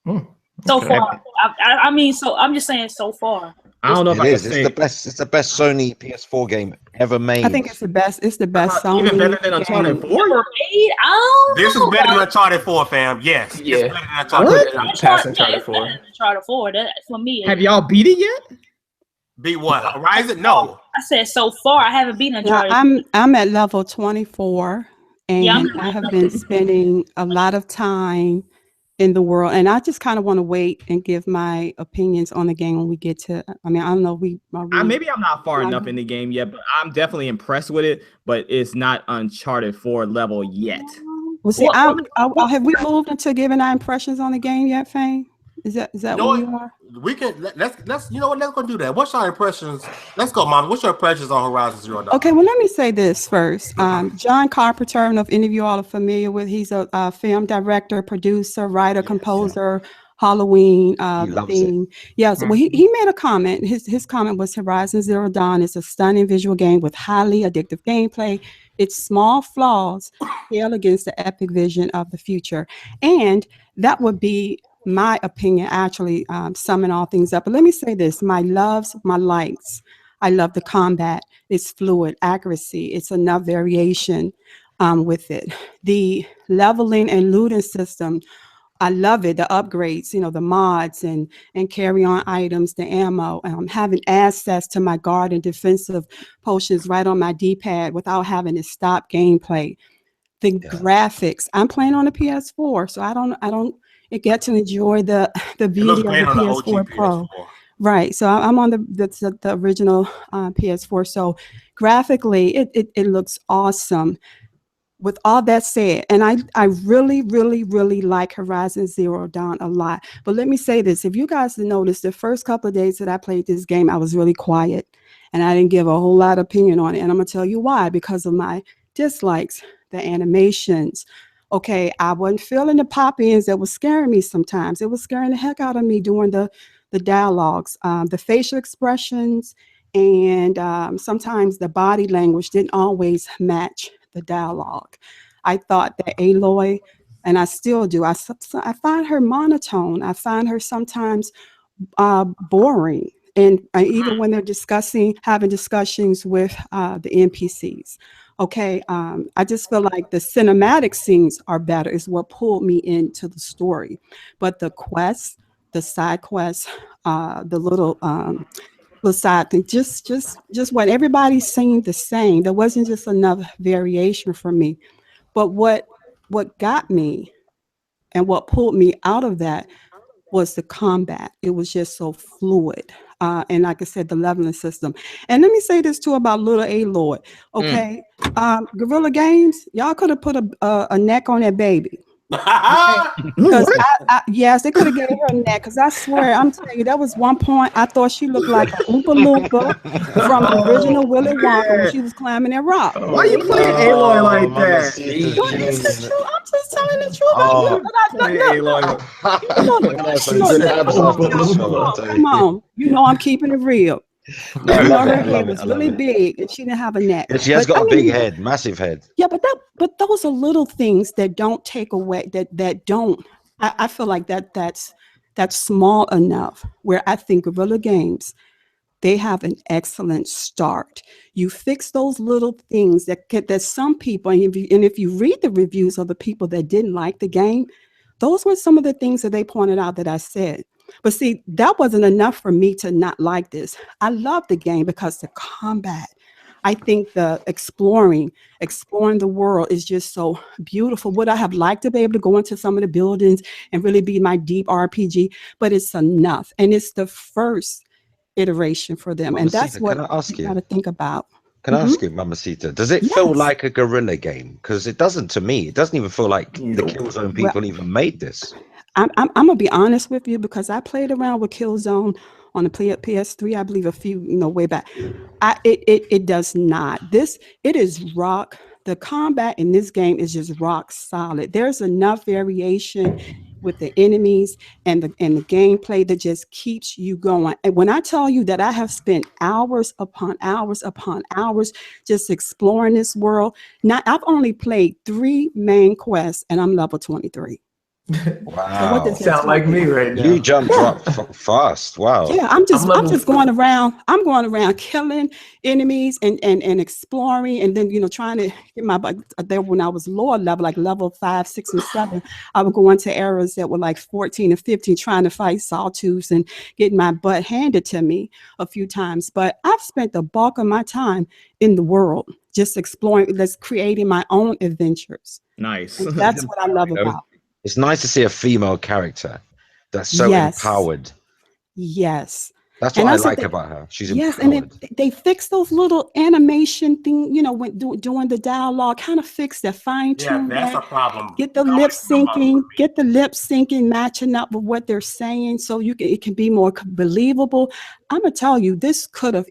so far. I mean, so I'm just saying so far. I don't know if it is. It's the best Sony PS4 game ever made. I think it's the best. It's the best Sony. Even better than Uncharted 4. This is better than Uncharted 4, fam. Yes. Yeah. Uncharted 4. Uncharted 4. That for me. Have y'all beat it yet? Beat what? Horizon? No. I said so far. I haven't beaten Uncharted. I'm at level 24, and I have been spending a lot of time in the world, and I just kind of want to wait and give my opinions on the game when we get to. I mean, I don't know. Maybe I'm not far enough in the game yet, but I'm definitely impressed with it. But it's not Uncharted 4 level yet. Well, see, have we moved into giving our impressions on the game yet, Fane? Is that where you are? We can let's you know what, let's go do that. What's our impressions? Let's go, Mom. What's your impressions on Horizon Zero Dawn? Okay, well, let me say this first. John Carpenter, I don't know if any of you all are familiar with. He's a film director, producer, writer, composer. Halloween theme. Yes, well, he made a comment. His comment was Horizon Zero Dawn is a stunning visual game with highly addictive gameplay. Its small flaws pale against the epic vision of the future, and that would be my opinion, actually, summing all things up. But let me say this, my loves, my likes. I love the combat. It's fluid, accuracy. It's enough variation with it. The leveling and looting system, I love it. The upgrades, the mods and carry-on items, the ammo, having access to my guard and defensive potions right on my D-pad without having to stop gameplay. The graphics, I'm playing on a PS4, so I don't get to enjoy the beauty of the PS4 Pro. Right. So I'm on the original PS4. So graphically, it looks awesome. With all that said, and I really, really, really like Horizon Zero Dawn a lot. But let me say this. If you guys noticed, the first couple of days that I played this game, I was really quiet. And I didn't give a whole lot of opinion on it. And I'm going to tell you why. Because of my dislikes, the animations. Okay, I wasn't feeling the pop-ins that was scaring me sometimes. It was scaring the heck out of me during the dialogues, the facial expressions, and sometimes the body language didn't always match the dialogue. I thought that Aloy, and I still do, I find her monotone. I find her sometimes boring. And even when they're having discussions with the NPCs. Okay, I just feel like the cinematic scenes are better, is what pulled me into the story. But the quests, the side quests, the little side thing, just what everybody seemed the same. There wasn't just enough variation for me. But what got me and what pulled me out of that was the combat. It was just so fluid. And like I said, the leveling system. And let me say this too about little Aloy. Okay, Guerrilla Games, y'all could have put a neck on that baby. Because yes, they could have given her a neck. Because I swear, I'm telling you, that was one point I thought she looked like a Oompa Loompa from the original Willy Wonka when she was climbing that rock. Why are you playing Aloy like that? It's the truth. I'm just telling the truth. Come on, I'm keeping it real. Her head was really big, and she didn't have a neck. Yeah, she has got a big head, massive head. Yeah, but those are little things that don't take away. That don't. I feel like that's small enough where I think Guerrilla Games, they have an excellent start. You fix those little things that some people, and if you read the reviews of the people that didn't like the game, those were some of the things that they pointed out that I said. But see, that wasn't enough for me to not like this. I love the game because the combat, I think the exploring the world is just so beautiful. Would I have liked to be able to go into some of the buildings and really be my deep RPG? But it's enough. And it's the first iteration for them. And that's what you got to think about. Can I ask you, Mamacita, does it feel like a guerrilla game? Because it doesn't to me. It doesn't even feel like the Killzone people even made this. I'm gonna be honest with you, because I played around with Killzone on the PS3, I believe, a few, way back. It does not. It is rock. The combat in this game is just rock solid. There's enough variation with the enemies and the gameplay that just keeps you going. And when I tell you that I have spent hours upon hours upon hours just exploring this world, I've only played 3 main quests and I'm level 23. Wow. So what does that Sound like me right now. You jumped up fast. Wow. Yeah, I'm just going around. I'm going around killing enemies and exploring, and then trying to get my butt there. When I was lower level, like level 5, 6, and 7, I would go into areas that were like 14 and 15, trying to fight sawtooths and getting my butt handed to me a few times. But I've spent the bulk of my time in the world just exploring, just creating my own adventures. Nice. And that's what I love about. It's nice to see a female character that's so empowered. Yes. That's what I like about her. She's empowered. And they fix those little animation thing, when doing the dialogue, kind of fix that, fine tune. Yeah, that's a problem. Get the lip syncing, matching up with what they're saying, so it can be more believable. I'm gonna tell you, this could have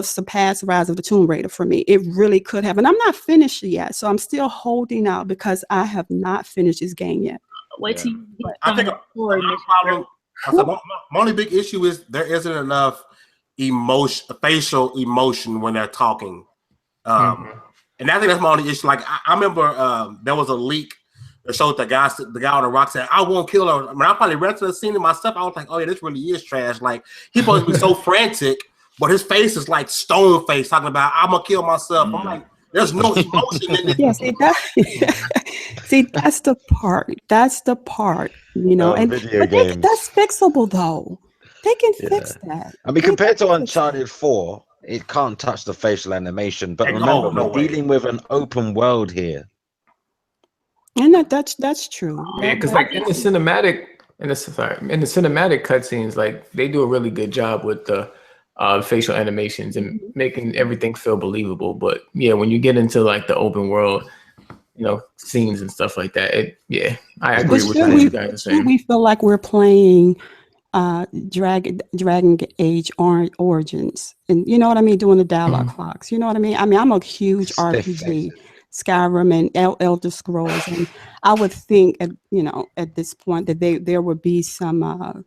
surpassed Rise of the Tomb Raider for me. It really could have. And I'm not finished yet. So I'm still holding out because I have not finished this game yet. Wait till you get I think my only big issue is there isn't enough facial emotion when they're talking. And I think that's my only issue. Like I remember there was a leak that showed the guy on the rock said, "I won't kill her." When I finally read to the scene in myself, I was like, "Oh yeah, this really is trash." Like he's supposed to be so frantic. But his face is like stone face, talking about "I'm gonna kill myself." I'm like, there's no emotion in it. Yes, see, that's the part. That's the part, And that's fixable though. They can fix that. I mean, compared to Uncharted 4, it can't touch the facial animation. But remember, we're dealing with an open world here. And that's true. Yeah, because like in the cinematic cutscenes, like they do a really good job with the facial animations and making everything feel believable. But yeah, when you get into like the open world, scenes and stuff like that, I agree with what you guys are saying. We feel like we're playing Dragon Age Origins, and you know what I mean, doing the dialogue clocks. You know what I mean? I'm a huge RPG, Skyrim and Elder Scrolls, and I would think at this point that there would be some.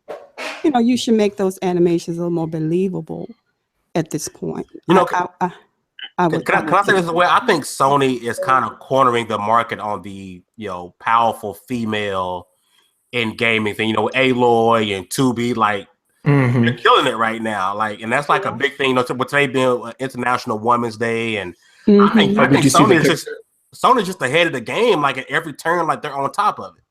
You should make those animations a little more believable at this point. Can I say this as well? I think Sony is kind of cornering the market on the powerful female in gaming thing. Aloy and 2B, like they're killing it right now. Like, and that's like a big thing. With today being International Women's Day, and I think Sony's just ahead of the game. Like at every turn, like they're on top of it.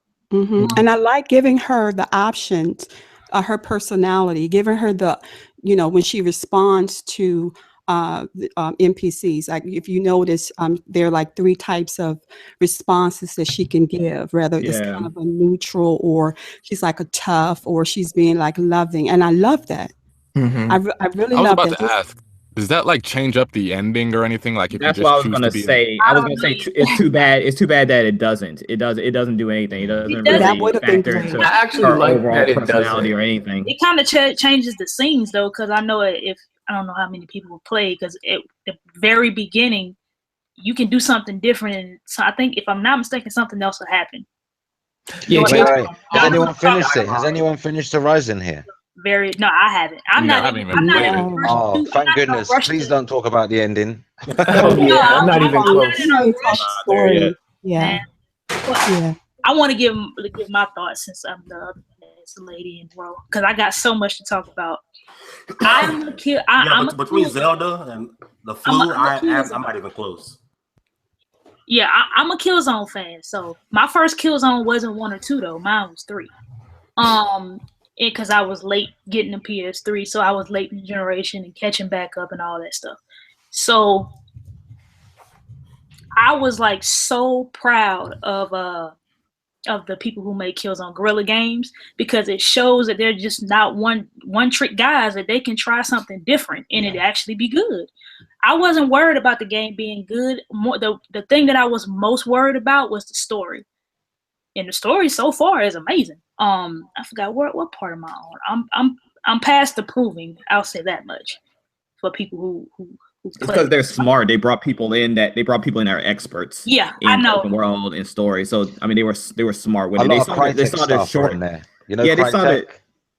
And I like giving her the options. Her personality, giving her the, when she responds to NPCs, like if you notice, there are like 3 types of responses that she can give, whether it's kind of a neutral, or she's like a tough, or she's being like loving, and I love that. I really love that. I was about to ask, does that like change up the ending or anything? Like if that's you what just I was gonna say. I was gonna say it's too bad. It's too bad that it doesn't. It doesn't do anything. It doesn't really factor into I actually like overall that it personality doesn't. or anything. It kind of changes the scenes though, because I know I don't know how many people will play, because at the very beginning you can do something different, and so I think if I'm not mistaken, something else will happen. Yeah, Wait. Has anyone finished it? Has anyone finished Horizon here? No, I haven't. I'm not even. Oh, thank goodness! Please don't talk about the ending. I'm not even close. Yeah. I want to give my thoughts, since I'm the lady in the role, because I got so much to talk about. I'm gonna kill. Between Zelda and the flu, I'm not even close. Yeah, I'm a Killzone fan. So my first Killzone wasn't 1 or 2 though. Mine was 3. Because I was late getting the PS3, so I was late in the generation and catching back up and all that stuff. So I was like so proud of of the people who make Killzone Guerrilla Games, because it shows that they're just not one trick guys, that they can try something different and it actually be good. I wasn't worried about the game being good. More the thing that I was most worried about was the story. And the story so far is amazing. I forgot what part am I on. I'm past approving. I'll say that much for people who it's because they're smart. They brought people in that are experts. Yeah, in I know. Open world and story. So I mean, they were smart with it. They saw the short. There. You know,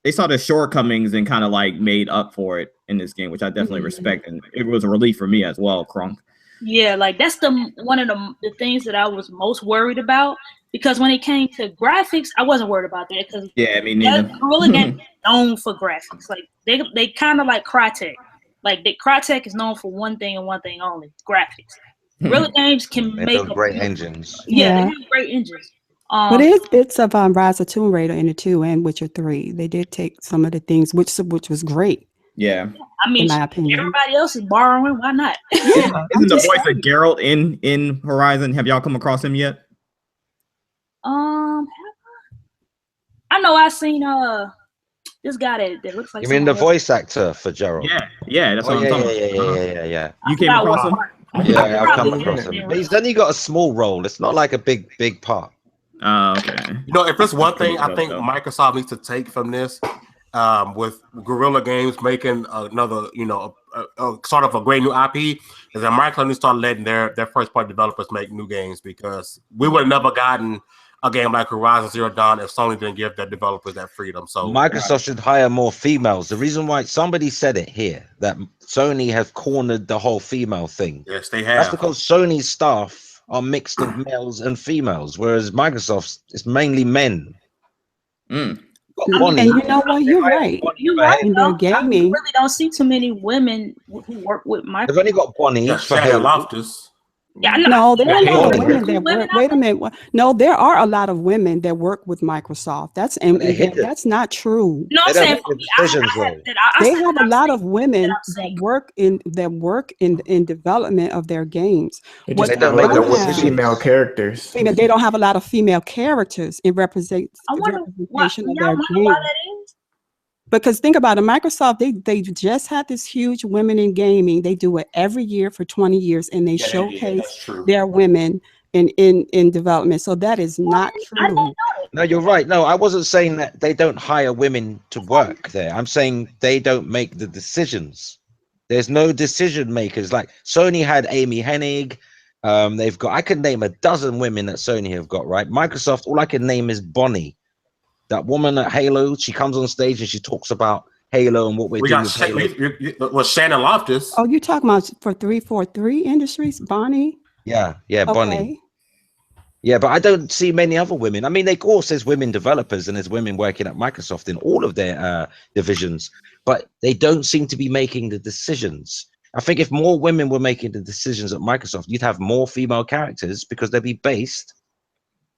they saw the shortcomings and kind of like made up for it in this game, which I definitely respect, and it was a relief for me as well, Crunk. Yeah, like that's one of the things that I was most worried about, because when it came to graphics, I wasn't worried about that, because I mean, neither. Guerrilla Games is known for graphics. Like they kind of like Crytek. Like Crytek is known for one thing and one thing only: graphics. Guerrilla Games can make great engines. Yeah, they have great engines. But it is bits of Rise of Tomb Raider in it too, and Witcher 3. They did take some of the things, which was great. Yeah, I mean, in my opinion, everybody else is borrowing. Why not? Isn't the voice of Geralt in Horizon? Have y'all come across him yet? I know I seen this guy that looks like. You mean the voice actor for Geralt? Yeah, that's what I'm talking about. Yeah. You came across him? Yeah, I've come across him. But he's only got a small role. It's not like a big part. Oh, okay. You know, if there's one thing I think Microsoft needs to take from this, with Guerrilla Games making another, sort of a great new IP, is that Microsoft needs to start letting their first party developers make new games, because we would have never gotten a game like Horizon Zero Dawn if Sony didn't give their developers that freedom. So Microsoft should hire more females. The reason why somebody said it here, that Sony has cornered the whole female thing. Yes, they have. That's because Sony's staff are mixed of males and females, whereas Microsoft's is mainly men. And you know what? You're right. You're right. In their gaming, I really don't see too many women who work with Microsoft. They've only got Bonnie for Halo. Loftus. Yeah, no, there are a lot of women that work. Wait a minute. No, there are a lot of women that work with Microsoft. That's not true. No, I'm saying they have a lot of women that work in development of their games. They don't make them female characters. They don't have a lot of female characters in representation of their games. Because think about it, Microsoft, they just had this huge women in gaming. They do it every year for 20 years, and they showcase their women in development. So that is not true. No, you're right. No, I wasn't saying that they don't hire women to work there. I'm saying they don't make the decisions. There's no decision makers. Like Sony had Amy Hennig. They've got, I could name a dozen women that Sony have got, right? Microsoft, all I can name is Bonnie. That woman at Halo, she comes on stage and she talks about Halo and what we're doing with Halo. Was Shannon Loftus? Oh, you're talking about for 343 Industries, Bonnie? Yeah, Bonnie. Yeah, but I don't see many other women. I mean, of course, there's women developers and there's women working at Microsoft in all of their divisions, but they don't seem to be making the decisions. I think if more women were making the decisions at Microsoft, you'd have more female characters, because they'd be based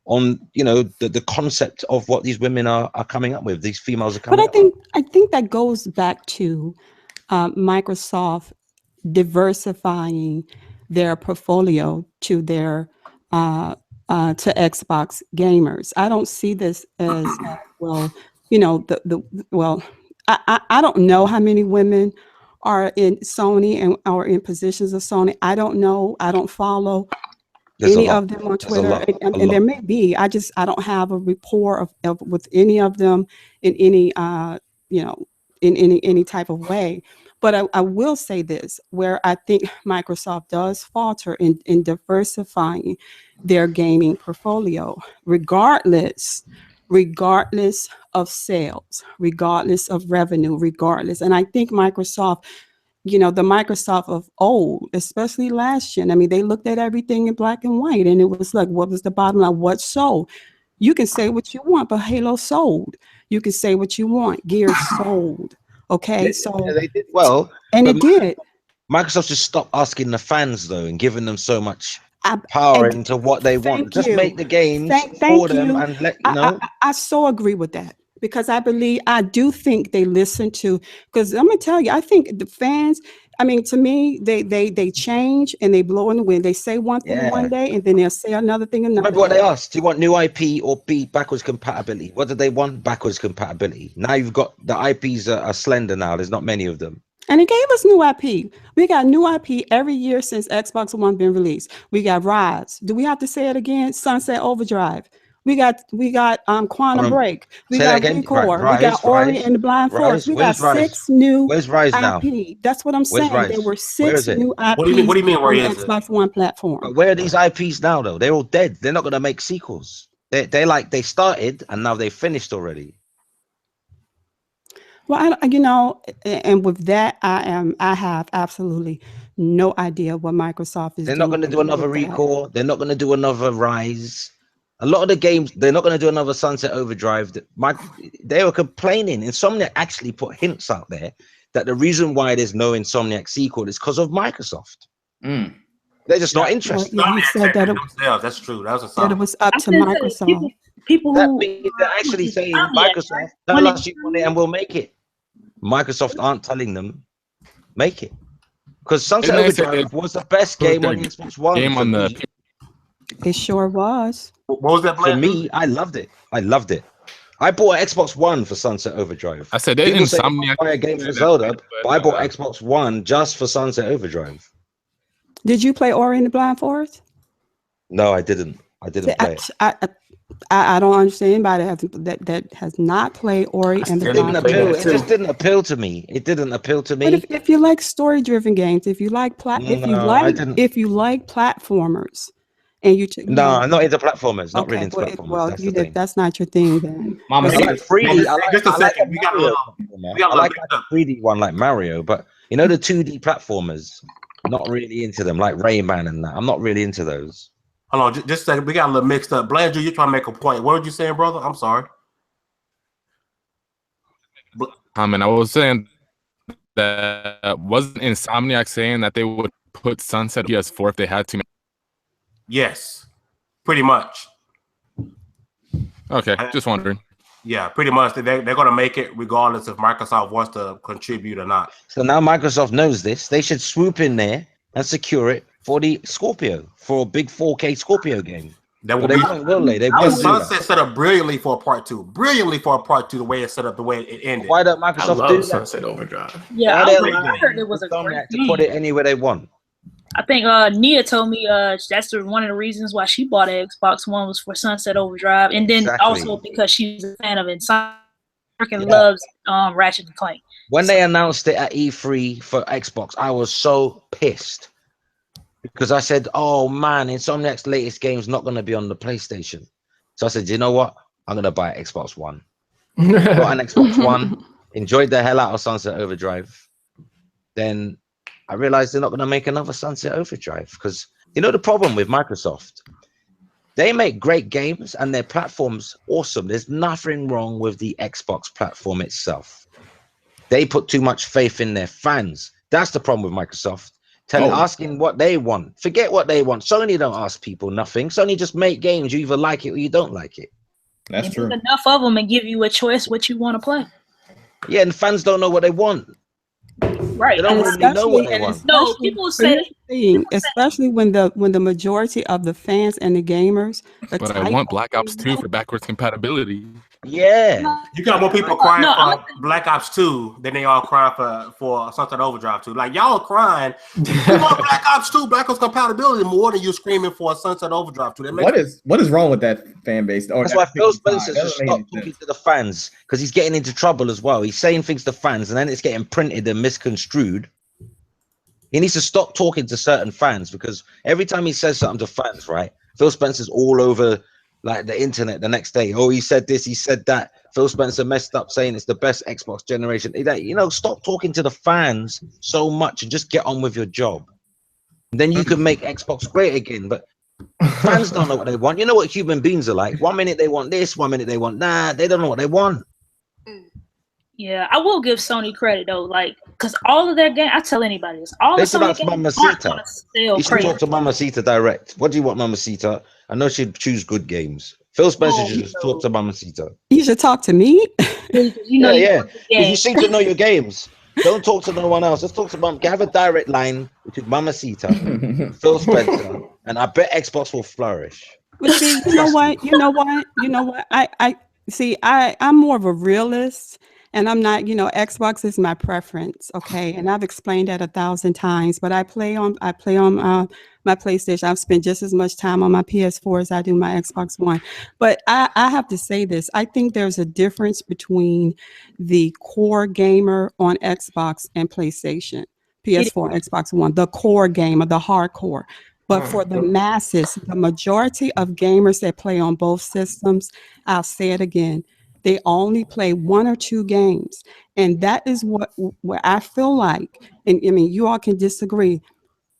on the concept of what these women are coming up with. These females are coming up. But I think that goes back to Microsoft diversifying their portfolio to their to Xbox gamers. I don't see this as well. I don't know how many women are in Sony and are in positions of Sony. I don't know. I don't follow any of them on Twitter, and there may be. I don't have a rapport with any of them in any in any type of way. But I will say this, where I think Microsoft does falter in diversifying their gaming portfolio, regardless of sales, regardless of revenue, and I think Microsoft, the Microsoft of old, especially last year, I mean, they looked at everything in black and white, and it was like, what was the bottom line? What sold? You can say what you want, but Halo sold. You can say what you want. Gears sold. Okay, they did well, and it did. Microsoft just stopped asking the fans though, and giving them so much power into what they want. Just make the games for them and let you know. I so agree with that, because I do think they listen to, because I'm gonna tell you, I think the fans, I mean, to me, they change and they blow in the wind. They say one thing one day and then they'll say another thing another. Remember what they asked? Do you want new IP or backwards compatibility? What did they want? Backwards compatibility. Now you've got the IPs are slender now. There's not many of them. And it gave us new IP. We got new IP every year since Xbox One been released. We got Rise. Do we have to say it again? Sunset Overdrive. We got Quantum Break. We got Recore. We got Ori and the Blind Forest. We got 6 new Where's Rise now? IP. That's what I'm saying. There were 6 new IP. What do you mean? Where is Xbox One platform? But where are these IPs now though? They're all dead. They're not gonna make sequels. They started and now they finished already. Well, and with that, I have absolutely no idea what Microsoft is doing. They're not going to do another Recore. They're not going to do another Rise. A lot of the games, they're not going to do another Sunset Overdrive. They were complaining. Insomniac actually put hints out there that the reason why there's no Insomniac sequel is because of Microsoft. They're just not interested. Well, he said that that's true. That was it was up to Microsoft. People that who means they're actually saying, Microsoft, tell us you want it and we'll make it. Microsoft aren't telling them make it, because Sunset Overdrive was the best game on Xbox One. It sure was. What was that for me? I loved it. I bought an Xbox One for Sunset Overdrive. I said they Insomniac buy a game for Zelda, but I bought Xbox One just for Sunset Overdrive. Did you play Ori and the Blind Forest? No, I didn't. I didn't play it. I don't understand anybody that has not played Ori and the Blind Forest. It just didn't appeal to me. It didn't appeal to me. But if you like story-driven games, if you like platformers, and no, I'm not into platformers. Not really into platformers. Well, that's not your thing then. I like 3D. I like a 3D one like Mario, but the 2D platformers, not really into them, like Rayman and that. I'm not really into those. Hold on, just a second. We got a little mixed up. Blandrew, you're trying to make a point. What were you saying, brother? I'm sorry. I was saying that wasn't Insomniac saying that they would put Sunset PS4 if they had to? Yes, pretty much. Okay, just wondering. Yeah, pretty much. They're going to make it regardless if Microsoft wants to contribute or not. So now Microsoft knows this. They should swoop in there and secure it for the Scorpio, for a big 4K Scorpio game. They won't, will they? Sunset set up brilliantly for a part 2. The way it's set up, the way it ended. Why don't Microsoft do that? Sunset Overdrive. Yeah, I heard it was a great to put it anywhere they want. I think Nia told me that's one of the reasons why she bought an Xbox One was for Sunset Overdrive, and then also because she's a fan of Insomniac and loves Ratchet and Clank. When they announced it at E3 for Xbox, I was so pissed because I said, "Oh man, Insomniac's latest game's not going to be on the PlayStation." So I said, "You know what? I'm going to buy an Xbox One." Got an Xbox One, enjoyed the hell out of Sunset Overdrive. Then I realized they're not going to make another Sunset Overdrive because the problem with Microsoft, they make great games and their platform's awesome. There's nothing wrong with the Xbox platform itself. They put too much faith in their fans. That's the problem with Microsoft. Asking what they want. Forget what they want. Sony don't ask people nothing. Sony just make games. You either like it or you don't like it. That's true. Enough of them and give you a choice what you want to play. Yeah, and fans don't know what they want. Right. They don't really know what they want. No, people say especially when the majority of the fans and the gamers. But I want Black Ops 2 for backwards compatibility. Yeah. You got more people crying for Black Ops 2 than they are crying for Sunset Overdrive 2. Like, y'all are crying. You want Black Ops 2 backwards compatibility more than you screaming for a Sunset Overdrive 2. What is wrong with that fan base? That's why Phil Spencer should stop talking to the fans, because he's getting into trouble as well. He's saying things to fans and then it's getting printed and misconstrued. He needs to stop talking to certain fans, because every time he says something to fans, right, Phil Spencer's all over like the internet the next day. Oh, he said this, he said that. Phil Spencer messed up saying it's the best Xbox generation. Stop talking to the fans so much and just get on with your job. And then you can make Xbox great again. But fans don't know what they want. You know what human beings are like. 1 minute they want this, 1 minute they want that. They don't know what they want. Yeah, I will give Sony credit though, like, because all of their games, I tell anybody this, all the Sony games Mamacita. You should talk to Mamacita direct. What do you want, Mamacita? I know she'd choose good games. Phil Spencer should just talk to Mamacita. You should talk to me. Yeah. You seem to know your games. Don't talk to no one else. Just talk to Mom. Have a direct line between Mamacita, Phil Spencer, and I bet Xbox will flourish. But see, you know what? I see. I'm more of a realist, and I'm not. Xbox is my preference. Okay, and I've explained that 1,000 times. But I play on my PlayStation. I've spent just as much time on my PS4 as I do my Xbox One. But I have to say this. I think there's a difference between the core gamer on Xbox and PlayStation, PS4, Xbox One, the core gamer, the hardcore. But for the masses, the majority of gamers that play on both systems, I'll say it again, they only play 1 or 2 games. And that is where I feel like, and I mean, you all can disagree,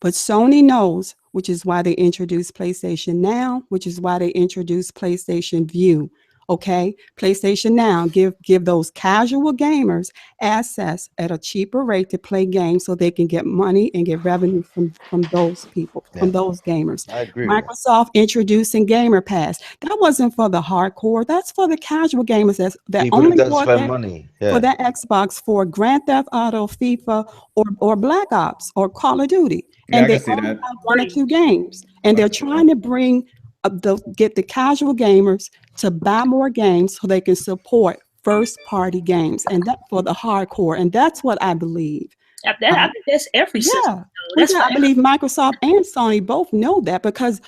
but Sony knows, which is why they introduced PlayStation Now, which is why they introduced PlayStation View. Okay, PlayStation Now give those casual gamers access at a cheaper rate to play games so they can get money and get revenue from those people, from those gamers. I agree. Microsoft introducing Gamer Pass. That wasn't for the hardcore. That's for the casual gamers that People only that bought spend that money for that Xbox for Grand Theft Auto, FIFA, or Black Ops or Call of Duty. Yeah, And I they can see only that. have 1 or 2 games. And they're trying to bring get the casual gamers to buy more games so they can support first-party games, and that for the hardcore. And that's what I believe. I think that's every system. That's I believe Microsoft and Sony both know that, because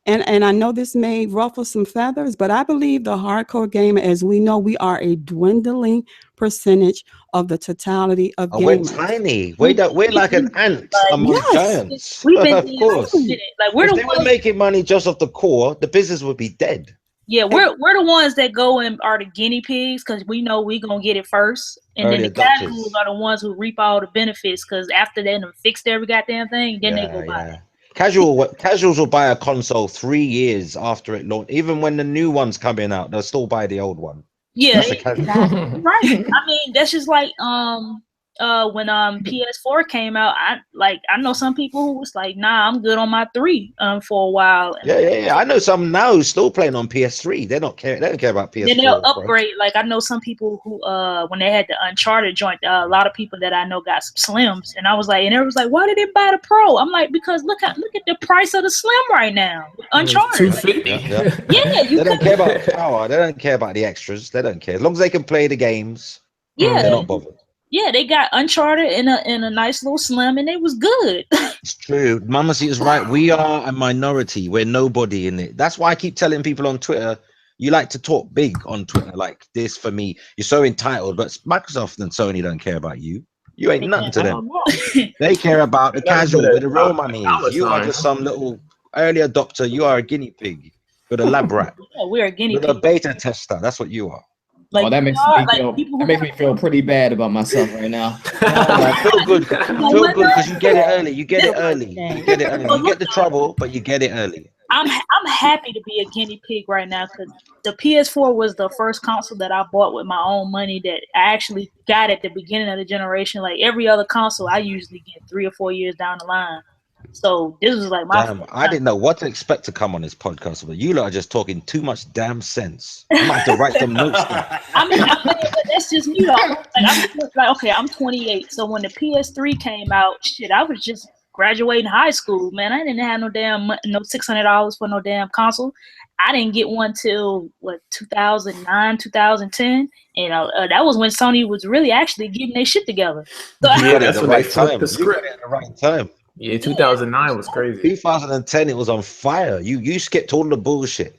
and I know this may ruffle some feathers, but I believe the hardcore gamer, as we know, we are a dwindling percentage of the totality of gamers. We're tiny. We're like an ant among giants. We've been of course. like we're if the they ones were making money just off the core, the business would be dead. Yeah, we're the ones that go and are the guinea pigs because we know we gonna get it first, and then the casuals are the ones who reap all the benefits because after they done fixed every goddamn thing, then they go buy it. Casuals will buy a console 3 years after it launched. Even when the new one's coming out, they'll still buy the old one. Yeah, right. I mean, that's just like when PS4 came out. I know some people who was like, nah, I'm good on my 3 for a while. Yeah. I know some now who's still playing on PS3. They don't care about PS4. Then they'll upgrade. Like I know some people who when they had the Uncharted joint, a lot of people that I know got some Slims, and I was like, and everyone's like, why did they buy the Pro? I'm like, because look at the price of the Slim right now. Uncharted. $250. Yeah, they don't care about power. They don't care about the extras. They don't care as long as they can play the games. Yeah, they're not bothered. Yeah, they got Uncharted in a nice little Slim, and it was good. It's true. Mamacita's right. We are a minority. We're nobody in it. That's why I keep telling people on Twitter, you like to talk big on Twitter, like this for me. You're so entitled, but Microsoft and Sony don't care about you. You ain't nothing to them. They care about the casual, where the real money is. You are just some little early adopter. You are a guinea pig. You're a lab rat. Yeah, we're a guinea pig. You're a beta tester. That's what you are. Like, that makes me feel pretty bad about myself right now. Feel good because you get it early. You get it early. You get the trouble, but you get it early. I'm happy to be a guinea pig right now because the PS4 was the first console that I bought with my own money that I actually got at the beginning of the generation. Like every other console, I usually get 3 or 4 years down the line. So this was like my. Damn, I didn't know what to expect to come on this podcast, but you lot are just talking too much damn sense. I might have to write some notes down. I mean, that's just me though. Like, okay, I'm 28, so when the PS3 came out, shit, I was just graduating high school, man. I didn't have no $600 for no damn console. I didn't get one till 2009, 2010, and that was when Sony was really actually getting their shit together. So that's when they flipped the script at the right time. Yeah, 2009 was crazy. 2010, it was on fire. You skipped all the bullshit.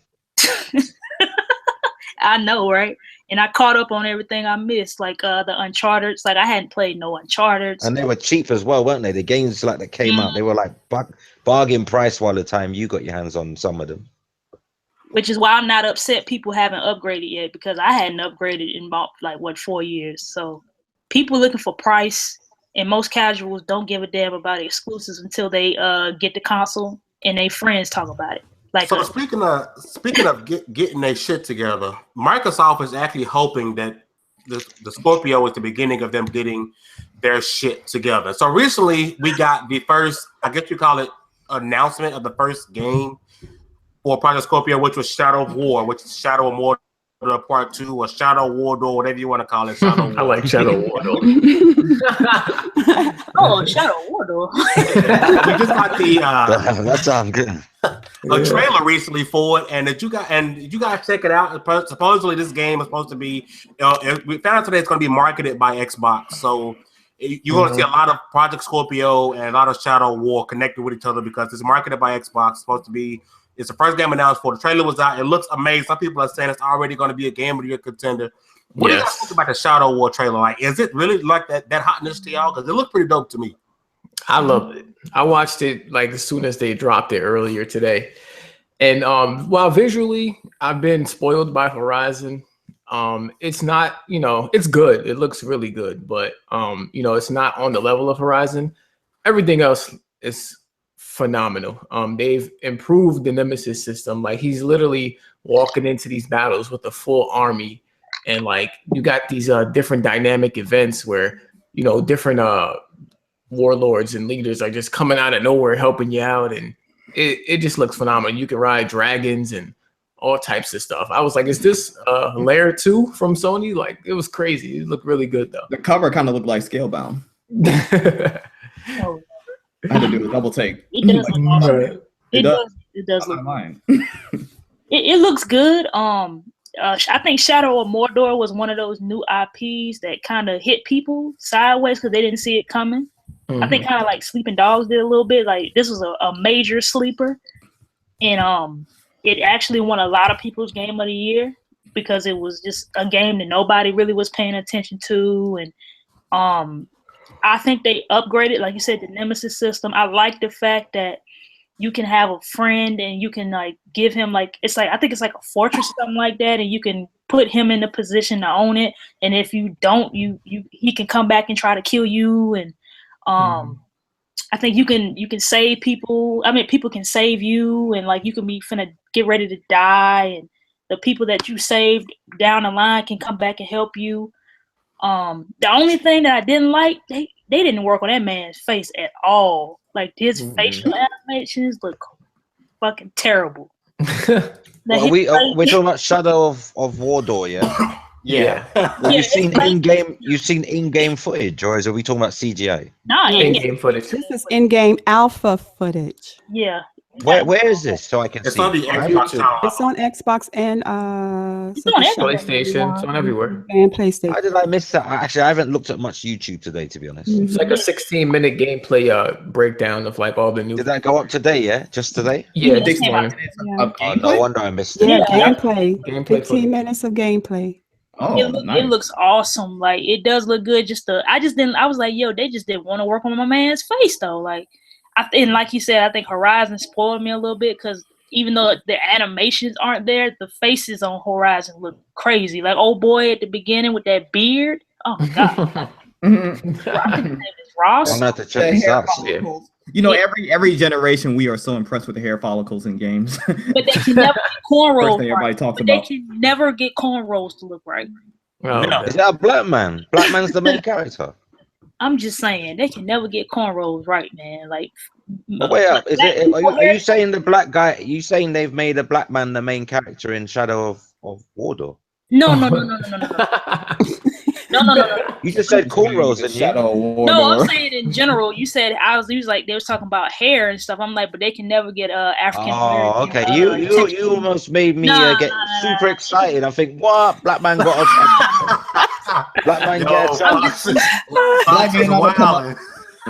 I know, right? And I caught up on everything I missed, like the Uncharted. Like I hadn't played no Uncharted. And they were cheap as well, weren't they? The games like that came out, they were like bargain price while the time you got your hands on some of them. Which is why I'm not upset people haven't upgraded yet, because I hadn't upgraded in about 4 years. So people looking for price. And most casuals don't give a damn about exclusives until they get the console and their friends talk about it. So speaking of getting their shit together, Microsoft is actually hoping that the Scorpio is the beginning of them getting their shit together. So recently we got the first, I guess you call it, announcement of the first game for Project Scorpio, which was Shadow of War, which is Shadow Immortal Part 2 or Shadow Wardor, whatever you want to call it. Shadow I like Shadow Wardor. Oh, Shadow Wardor. We just got the that sounds good. a trailer recently for it, and you guys check it out. Supposedly, this game is supposed to be. We found out today it's going to be marketed by Xbox, so you're going to see a lot of Project Scorpio and a lot of Shadow War connected with each other because it's marketed by Xbox. It's supposed to be. It's the first game announced for. The trailer was out. It looks amazing. Some people are saying it's already going to be a game of the year contender. What do you guys think about the Shadow War trailer? Like, is it really like that hotness to y'all? Because it looked pretty dope to me. I loved it. I watched it like as soon as they dropped it earlier today. And while visually I've been spoiled by Horizon, it's not, it's good. It looks really good, but it's not on the level of Horizon. Everything else is phenomenal. They've improved the Nemesis system. Like he's literally walking into these battles with a full army, and like you got these different dynamic events where different warlords and leaders are just coming out of nowhere helping you out, and it just looks phenomenal. You can ride dragons and all types of stuff. I was like, is this Layer 2 from Sony? Like, it was crazy. It looked really good though. The cover kind of looked like Scalebound. Oh, I had to do a double take. it does look awesome. It does look it looks good. I think Shadow of Mordor was one of those new IPs that kind of hit people sideways because they didn't see it coming. I think kind of like Sleeping Dogs did a little bit. Like this was a major sleeper, and it actually won a lot of people's Game of the Year because it was just a game that nobody really was paying attention to, and I think they upgraded, like you said, the Nemesis system. I like the fact that you can have a friend and you can like give him I think it's like a fortress or something like that, and you can put him in the position to own it. And if you don't, he can come back and try to kill you. And I think you can save people. I mean, people can save you, and like you can be finna get ready to die, and the people that you saved down the line can come back and help you. The only thing that I didn't like, they didn't work on that man's face at all. Like his facial animations look fucking terrible. We're talking about Shadow of Wardor, yeah? Yeah. You've seen in-game footage, or are we talking about CGI? Nah, in-game footage. This is in-game alpha footage. Yeah. Where is this so I can It's see? on the Xbox. It's on Xbox and It's on PlayStation. It's on everywhere. And PlayStation. How did I miss that? Actually, I haven't looked at much YouTube today, to be honest. It's like a 16-minute gameplay breakdown of like all the new. Did that go up today? Yeah, just today. Yeah, this morning. Oh, no wonder I missed it. Yeah, gameplay. Gameplay 15 footage. minutes of gameplay. Oh, It looks awesome. Like it does look good. I was like, yo, they just didn't want to work on my man's face though. Like, and like you said, I think Horizon spoiled me a little bit because even though the animations aren't there, the faces on Horizon look crazy. Like old boy at the beginning with that beard. Oh my god. I think his name is Ross. I'm gonna have to check this out. Every generation we are so impressed with the hair follicles in games. But they can never get cornrows. First thing everybody talks They about. can never get cornrows to look right. Oh, Is that a black man? Black man's the main character. I'm just saying they can never get cornrows right, man. Like, But wait up, are you saying the black guy? Are you saying they've made a black man the main character in Shadow of Wardor? No. You just said cornrows in Shadow Wardor. No, I'm saying in general. You said you was like they was talking about hair and stuff. I'm like, but they can never get African. Oh, okay. You almost made me get super excited. I think, what? Black man got a black man gets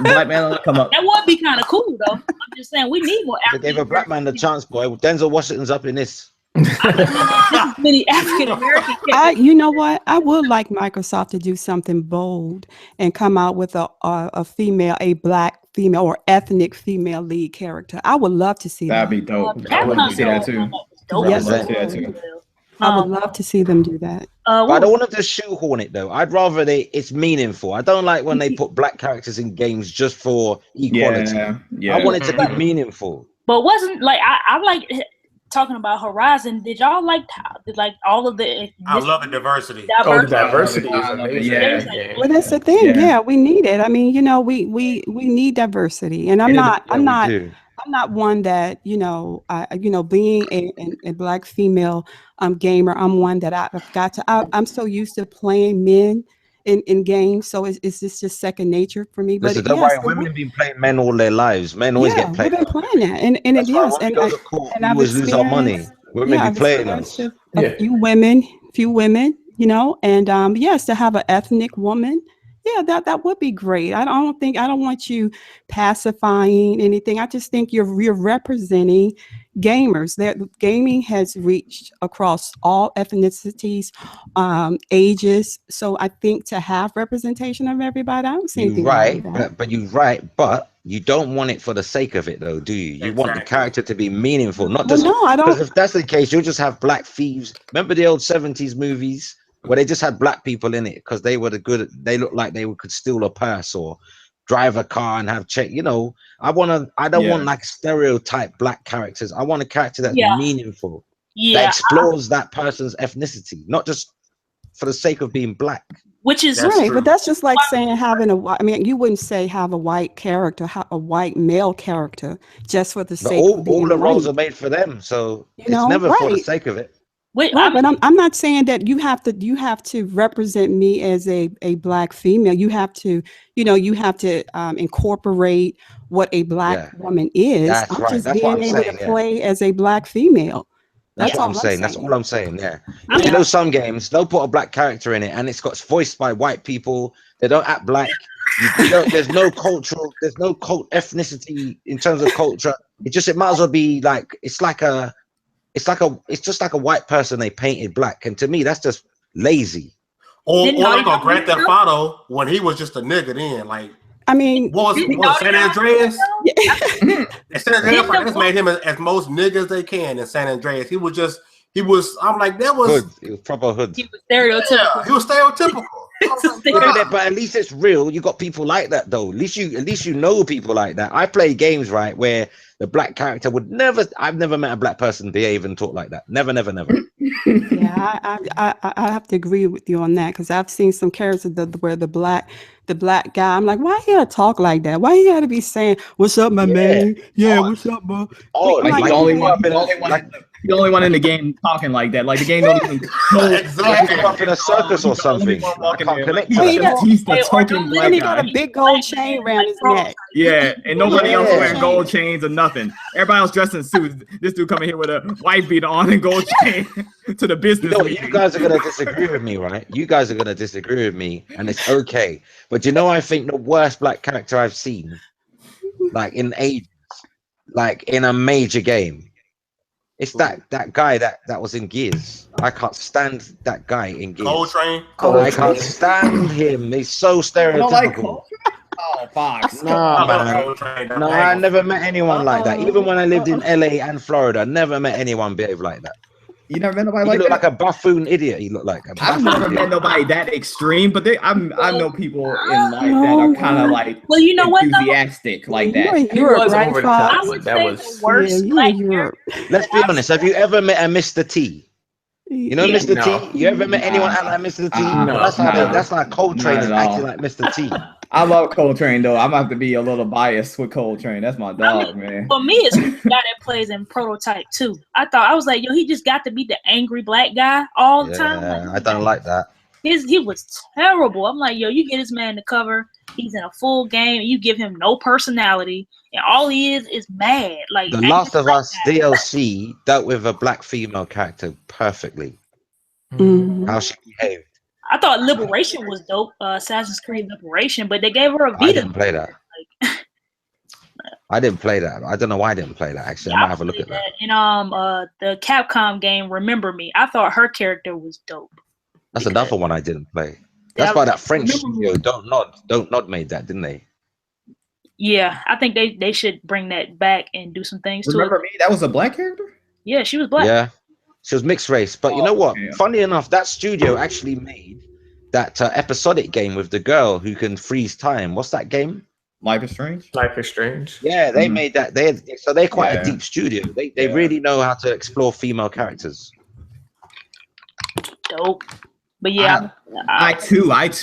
Black man come up. That would be kind of cool though. I'm just saying we need more They African. gave a black man the chance, boy. Denzel Washington's up in this. Many African American. You know what? I would like Microsoft to do something bold and come out with a black female or ethnic female lead character. I would love to see That'd that. be dope. I would love to see that too. I would love to see them do that. But I don't want them to shoehorn it though. I'd rather it's meaningful. I don't like when they put black characters in games just for equality. Yeah. I want it to be meaningful. But wasn't like I like talking about Horizon. Did y'all like all of the? I love the diversity. Oh, the diversity is amazing. Yeah. Well, that's the thing. Yeah, we need it. I mean, we need diversity, and I'm not not one that being a black female gamer. I'm one that I've got to. I'm so used to playing men in games, so it's just second nature for me. But Listen, don't worry, women have been playing men all their lives. Men always get played. We've been playing that, and it That's why is. when we go to court, we I've always lose our money. experienced. Women I've be playing experienced us. a few women, and yes, to have an ethnic woman. Yeah, that would be great. I don't want you pacifying anything. I just think you're representing gamers. That gaming has reached across all ethnicities, ages. So I think to have representation of everybody, I don't see anything wrong with that. But you're right, but you don't want it for the sake of it, though, do you? You want the character to be meaningful, not just. No, I don't. Because if that's the case, you'll just have black thieves. Remember the old 70s movies? Where they just had black people in it because they were they looked like they could steal a purse or drive a car and have check. I don't want like stereotype black characters. I want a character that's meaningful, that explores that person's ethnicity, not just for the sake of being black. Which is right, true. But that's just like saying having you wouldn't say have a white character, a white male character, just for the sake of being all the roles white. are made for them, so it's never for the sake of it. Wait, but I'm not saying that you have to represent me as a black female. You have to incorporate what a black woman is. I'm just being able to play as a black female. That's what I'm saying. That's all I'm saying. Yeah. You know, some games they'll put a black character in it, and it's got voiced by white people. They don't act black. There's no cultural. There's no ethnicity in terms of culture. It might as well be like it's just like a white person they painted black, and to me that's just lazy. Or like on Grand Theft Auto when he was just a nigga then, like. I mean, what was San Andreas? San Andreas just made him as most niggas they can in San Andreas. He was. I'm like, that was hood. He was proper hood. He was stereotypical. Yeah, he was stereotypical. But at least it's real. You got people like that though. At least you know people like that. I play games where the black character would never. I've never met a black person behave and talk like that. Never. Yeah, I have to agree with you on that because I've seen some characters where the black guy. I'm like, why he gotta talk like that? Why he gotta be saying, "What's up, my man? Yeah, what's up, bro?" Like the only one. The only one in the game talking like that. Like the game don't even know exactly. Up in a circus or something. I can't connect to He's the token black guy. He got a big gold chain around his neck. Yeah, and nobody else wearing gold chains or nothing. Everybody else dressed in suits. This dude coming here with a white beater on and gold chain to the business. You guys are gonna disagree with me, right? You guys are gonna disagree with me, and it's okay. But I think the worst black character I've seen, like in ages, like in a major game. It's that guy that was in Gears. I can't stand that guy in Gears. Coltrane. I can't stand him. He's so stereotypical. Oh, Fox. No, man. No, I never met anyone like that. Even when I lived in LA and Florida, I never met anyone behave like that. You never met nobody he like looked that? like a buffoon idiot. He looked like a I've never met nobody that extreme, but I know people in life that are kind of like enthusiastic like that. He was over the top, I would say the worst. Let's be honest. Have you ever met a Mr. T? You know Mr. T? You ever met anyone act like Mr. T? No, that's like Coltrane is acting like Mr. T. I love Coltrane though. I'm gonna have to be a little biased with Coltrane. That's my dog, man. For me, it's the guy that plays in Prototype too. I was like, he just got to be the angry black guy all the time. Yeah, I don't like that. He was terrible. I'm like, you get this man to cover. He's in a full game. You give him no personality, and all he is mad. Like The Last of Us DLC dealt with a black female character perfectly. Mm-hmm. How she behaved. I thought Liberation was dope, Assassin's Creed Liberation, but they gave her a Vita. I didn't play that. I didn't play that. I don't know why I didn't play that. Actually, I might have a look at that. And the Capcom game, Remember Me. I thought her character was dope. That's another one I didn't play. That's why that French studio Don't Nod made that, didn't they? Yeah, I think they should bring that back and do some things to it. Remember Me? That was a black character? Yeah, she was black. Yeah. She was mixed race, but you know what? Yeah. Funny enough, that studio actually made that episodic game with the girl who can freeze time. What's that game? Life is Strange. Life is Strange. Yeah, they made that. They're quite a deep studio. They really know how to explore female characters. Dope. But yeah, I too like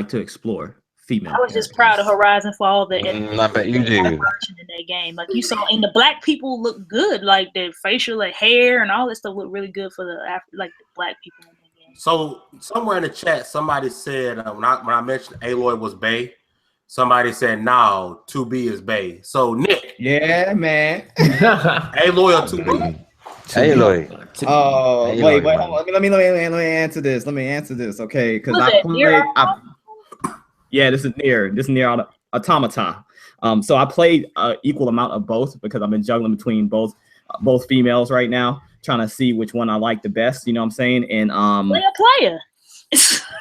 to explore female. I was just proud of Horizon for all the I bet you do. in that game. Like you saw, and the black people look good. Like their facial, like hair, and all that stuff look really good for the the black people in that game. So somewhere in the chat, somebody said when I mentioned Aloy was Bay, somebody said no, 2B is Bay. So Nick, Yeah, man. Aloy or 2B? Aloy. Oh, Aloy, wait, man. hold on. Let me answer this. Let me answer this, okay? Because Who's I that, played. Nier? Yeah, this is Nier Automata. So I played equal amount of both because I've been juggling between both females right now, trying to see which one I like the best. You know what I'm saying? And Player.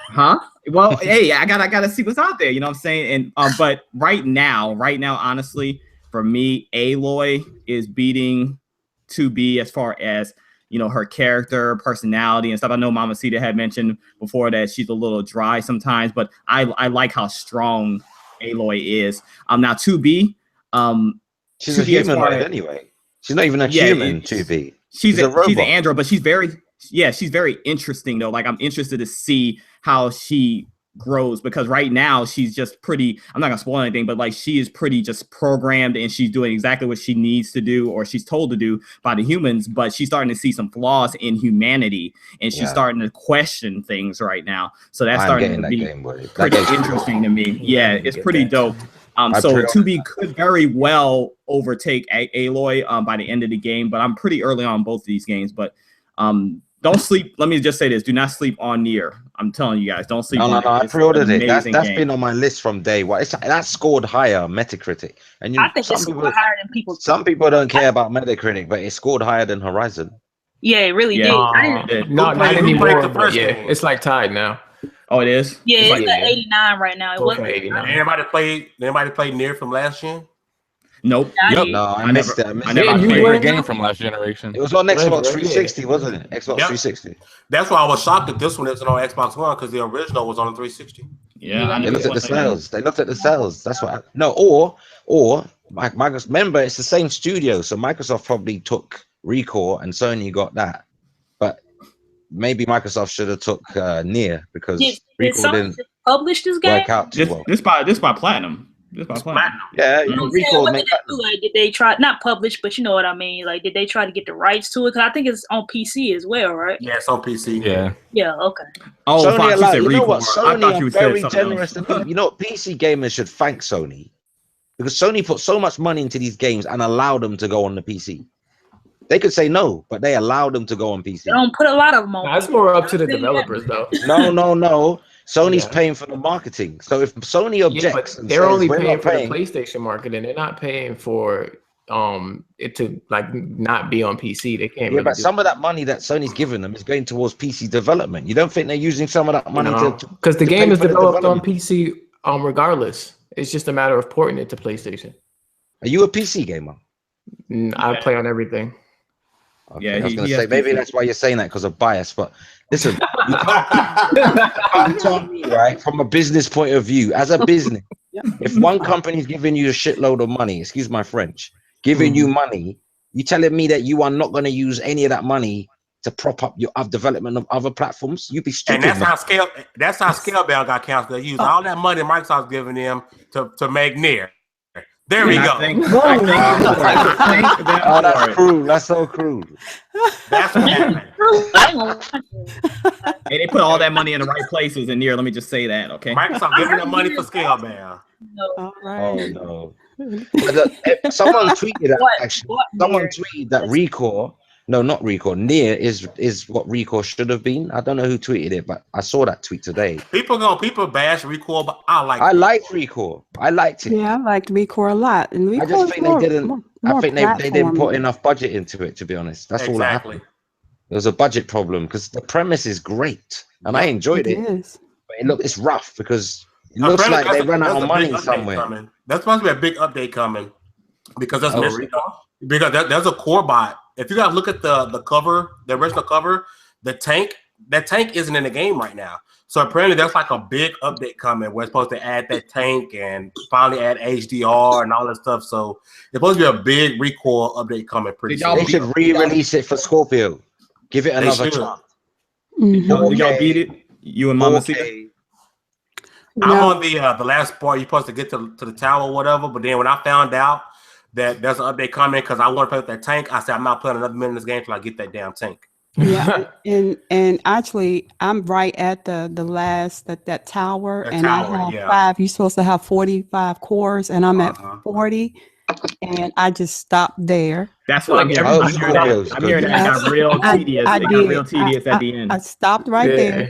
huh? Well, hey, I gotta see what's out there. You know what I'm saying? And but right now, honestly, for me, Aloy is beating 2B as far as her character, personality, and stuff. I know Mamacita had mentioned before that she's a little dry sometimes, but I like how strong Aloy is. Now 2B, she's a humanoid anyway. She's not even a human. 2B. She's a robot. She's an android, but she's very interesting though. Like I'm interested to see how she grows because right now she's just pretty. I'm not gonna spoil anything, but like she is pretty just programmed and she's doing exactly what she needs to do or she's told to do by the humans. But she's starting to see some flaws in humanity and she's starting to question things right now. So that's starting to be pretty interesting to me. Yeah, it's pretty dope. So 2B could very well overtake Aloy by the end of the game, but I'm pretty early on both of these games. But don't sleep. Let me just say this: do not sleep on Nier. I'm telling you guys, don't sleep. No, I pre-ordered it. That's been on my list from day one. That scored higher on Metacritic, and I think it scored higher than people. Some people don't care about Metacritic, but it scored higher than Horizon. Yeah, it really did. Not anymore. But yeah, it's like tied now. Oh, it is. Yeah, it's like 89 right now. It wasn't 89. Anybody played Nier from last gen? Nope. Yep. No, I missed it. I never played a game from last generation. It was on Xbox 360, wasn't it? Xbox 360. That's why I was shocked that this one isn't on Xbox One because the original was on the 360. Yeah, they looked at the sales. That's what. Or Microsoft. Remember, it's the same studio, so Microsoft probably took Recore and Sony got that. But maybe Microsoft should have took Nier because Recore didn't publish this game. Work out too well. This by Platinum. Yeah, did they try not publish, but you know what I mean? Like, did they try to get the rights to it? Because I think it's on PC as well, right? Yeah, it's on PC. Yeah. Okay. Oh, Sony Fox, you know what? Sony are very generous. You know what? PC gamers should thank Sony because Sony put so much money into these games and allowed them to go on the PC. They could say no, but they allowed them to go on PC. They don't put a lot of them on. That's more up to the developers, though. No. Sony's paying for the marketing. So if Sony objects, they're only paying for the PlayStation marketing. They're not paying for it to like not be on PC. They can't. Yeah, but some of that money that Sony's giving them is going towards PC development. You don't think they're using some of that money because the game is developed on PC regardless. It's just a matter of porting it to PlayStation. Are you a PC gamer? I play on everything. Okay, yeah, I was going to say maybe that's why you're saying that because of bias, but listen, you can't tell me, right, from a business point of view, as a business, if one company is giving you a shitload of money, excuse my French, giving you money, you telling me that you are not going to use any of that money to prop up your development of other platforms? You'd be stupid. And that's how Scalebound got canceled. They used all that money Microsoft's giving them to make Nier. There we go. Oh, that's cruel. That's so cruel. That's what happened. Hey, they put all that money in the right places in Nier. Let me just say that, okay? Microsoft giving them money for Scalebound. All right. Oh no. Someone tweeted that actually. Someone tweeted that Recore. No, not Recore. Nier is what Recore should have been. I don't know who tweeted it, but I saw that tweet today. People bash Recore, but I liked Recore. I liked it. Yeah, I liked Recore a lot. And Recore I just think they didn't. I think they didn't put enough budget into it. To be honest, that's all that happened. There was a budget problem because the premise is great and I enjoyed it. But it's rough because it looks like they ran out of money somewhere. That's supposed to be a big update coming because that's because there's a core bot. If you guys look at the cover, the original cover, that tank isn't in the game right now. So apparently there's like a big update coming. We're supposed to add that tank and finally add HDR and all that stuff. So it's supposed to be a big Recore update coming pretty soon. They should re-release it for Scorpio. Give it another chance. Did y'all beat it? You and Mamacita? I'm on the last part. You're supposed to get to the tower or whatever. But then when I found out that there's an update coming because I want to play with that tank, I said I'm not playing another minute in this game till I get that damn tank. Yeah, and actually, I'm right at the last that tower, I have 5. You're supposed to have 45 cores, and I'm at 40, and I just stopped there. That's like I'm hearing that got real tedious. It got real tedious at the end. I stopped right there.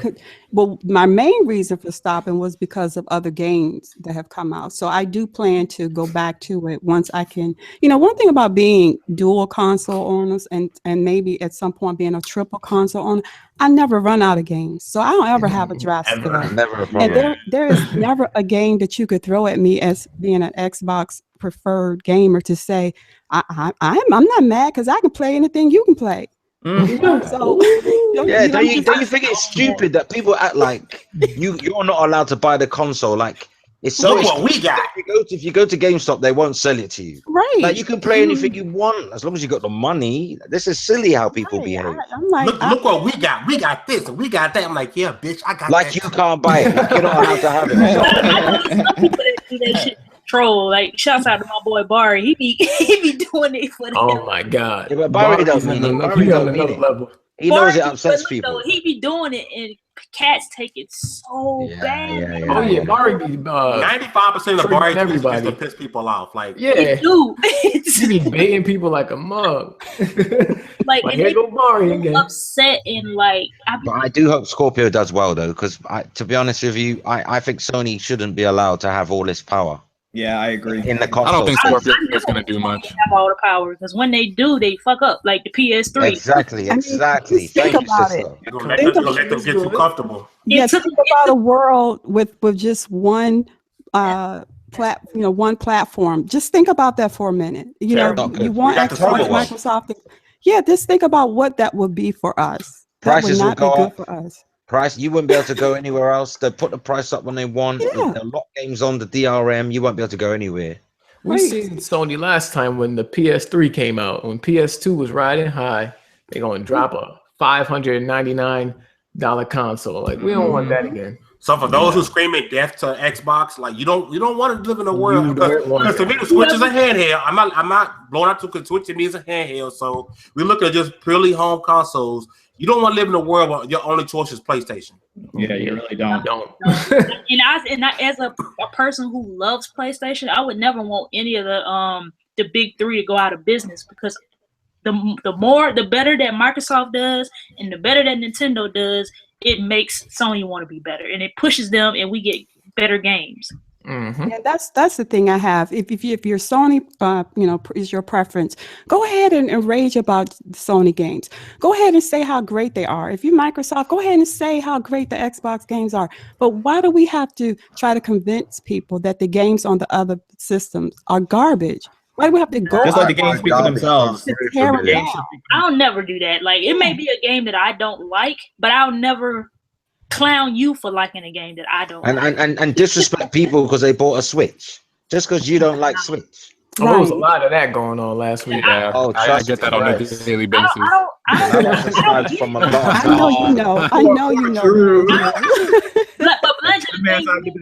Well, my main reason for stopping was because of other games that have come out. So I do plan to go back to it once I can. One thing about being dual console owners and maybe at some point being a triple console owner, I never run out of games. So I don't ever have a draft skill. Never a problem. And there is never a game that you could throw at me as being an Xbox preferred gamer to say, I'm not mad because I can play anything you can play. So don't you think it's stupid that people act like you're not allowed to buy the console? Like it's so. Look what we got. If you go to GameStop, they won't sell it to you. Right. Like you can play anything you want as long as you got the money. This is silly how people behave. I'm like, look what we got. We got this and we got that. I'm like, yeah, bitch, I got like that. You can't buy it. Like you're not allowed to have it. Some people that do that shit. Troll, like shouts out to my boy Barry. He be doing it for them. Oh my god! Yeah, but Barry doesn't mean it. Level. He knows it upsets people. He be doing it, and cats take it so bad. Oh yeah, Barry be 95% of Barry everybody to piss people off. Like he do. He be baiting people like a mug. Like and here go Barry again. Upset and like. But I do hope Scorpio does well though, because to be honest with you, I think Sony shouldn't be allowed to have all this power. Yeah, I agree. In the console. I don't think Scorpio is going to do much. Have all the power because when they do, they fuck up like the PS3. Exactly. Think about it. You're gonna let them get too comfortable. Yeah, think about a world with just one one platform. Just think about that for a minute. You want Microsoft. Just think about what that would be for us. Prices would not will go be good up. for us. Price, you wouldn't be able to go anywhere else. They put the price up when they want. They'll lock games on the DRM. You won't be able to go anywhere. We seen Sony last time when the PS3 came out. When PS2 was riding high, they're going to drop a $599 console. Like we don't want that again. So for those who screaming death to Xbox, like you don't want to live in a world because to me the Switch is a handheld. I'm not blowing out to Switch. It means a handheld. So we look at just purely home consoles. You don't want to live in a world where your only choice is PlayStation. Yeah, you really don't. And I as a person who loves PlayStation, I would never want any of the big three to go out of business because the better that Microsoft does and the better that Nintendo does, it makes Sony want to be better and it pushes them and we get better games. Mm-hmm. Yeah, that's the thing I have. If your Sony, is your preference, go ahead and rage about Sony games. Go ahead and say how great they are. If you're Microsoft, go ahead and say how great the Xbox games are. But why do we have to try to convince people that the games on the other systems are garbage? Why do we have to go? Just let the games speak for themselves. I'll never do that. Like it may be a game that I don't like, but I'll never clown you for liking a game that I don't like. And disrespect people because they bought a Switch just because you don't like Switch. Right. There was a lot of that going on last week. I get that on a daily basis. I know you know. But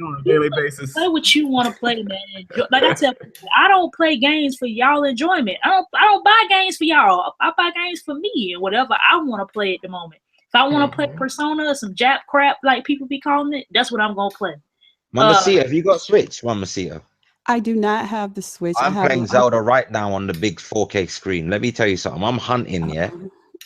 on a daily basis. Play what you want to play, man. Like I said, I don't play games for y'all enjoyment. I don't buy games for y'all. I buy games for me and whatever I want to play at the moment. If I want to play Persona or some Jap crap like people be calling it, that's what I'm gonna play. Mamacita, have you got Switch, Mamacita? I do not have the Switch. I'm playing Zelda right now on the big 4K screen. Let me tell you something. I'm hunting, yeah?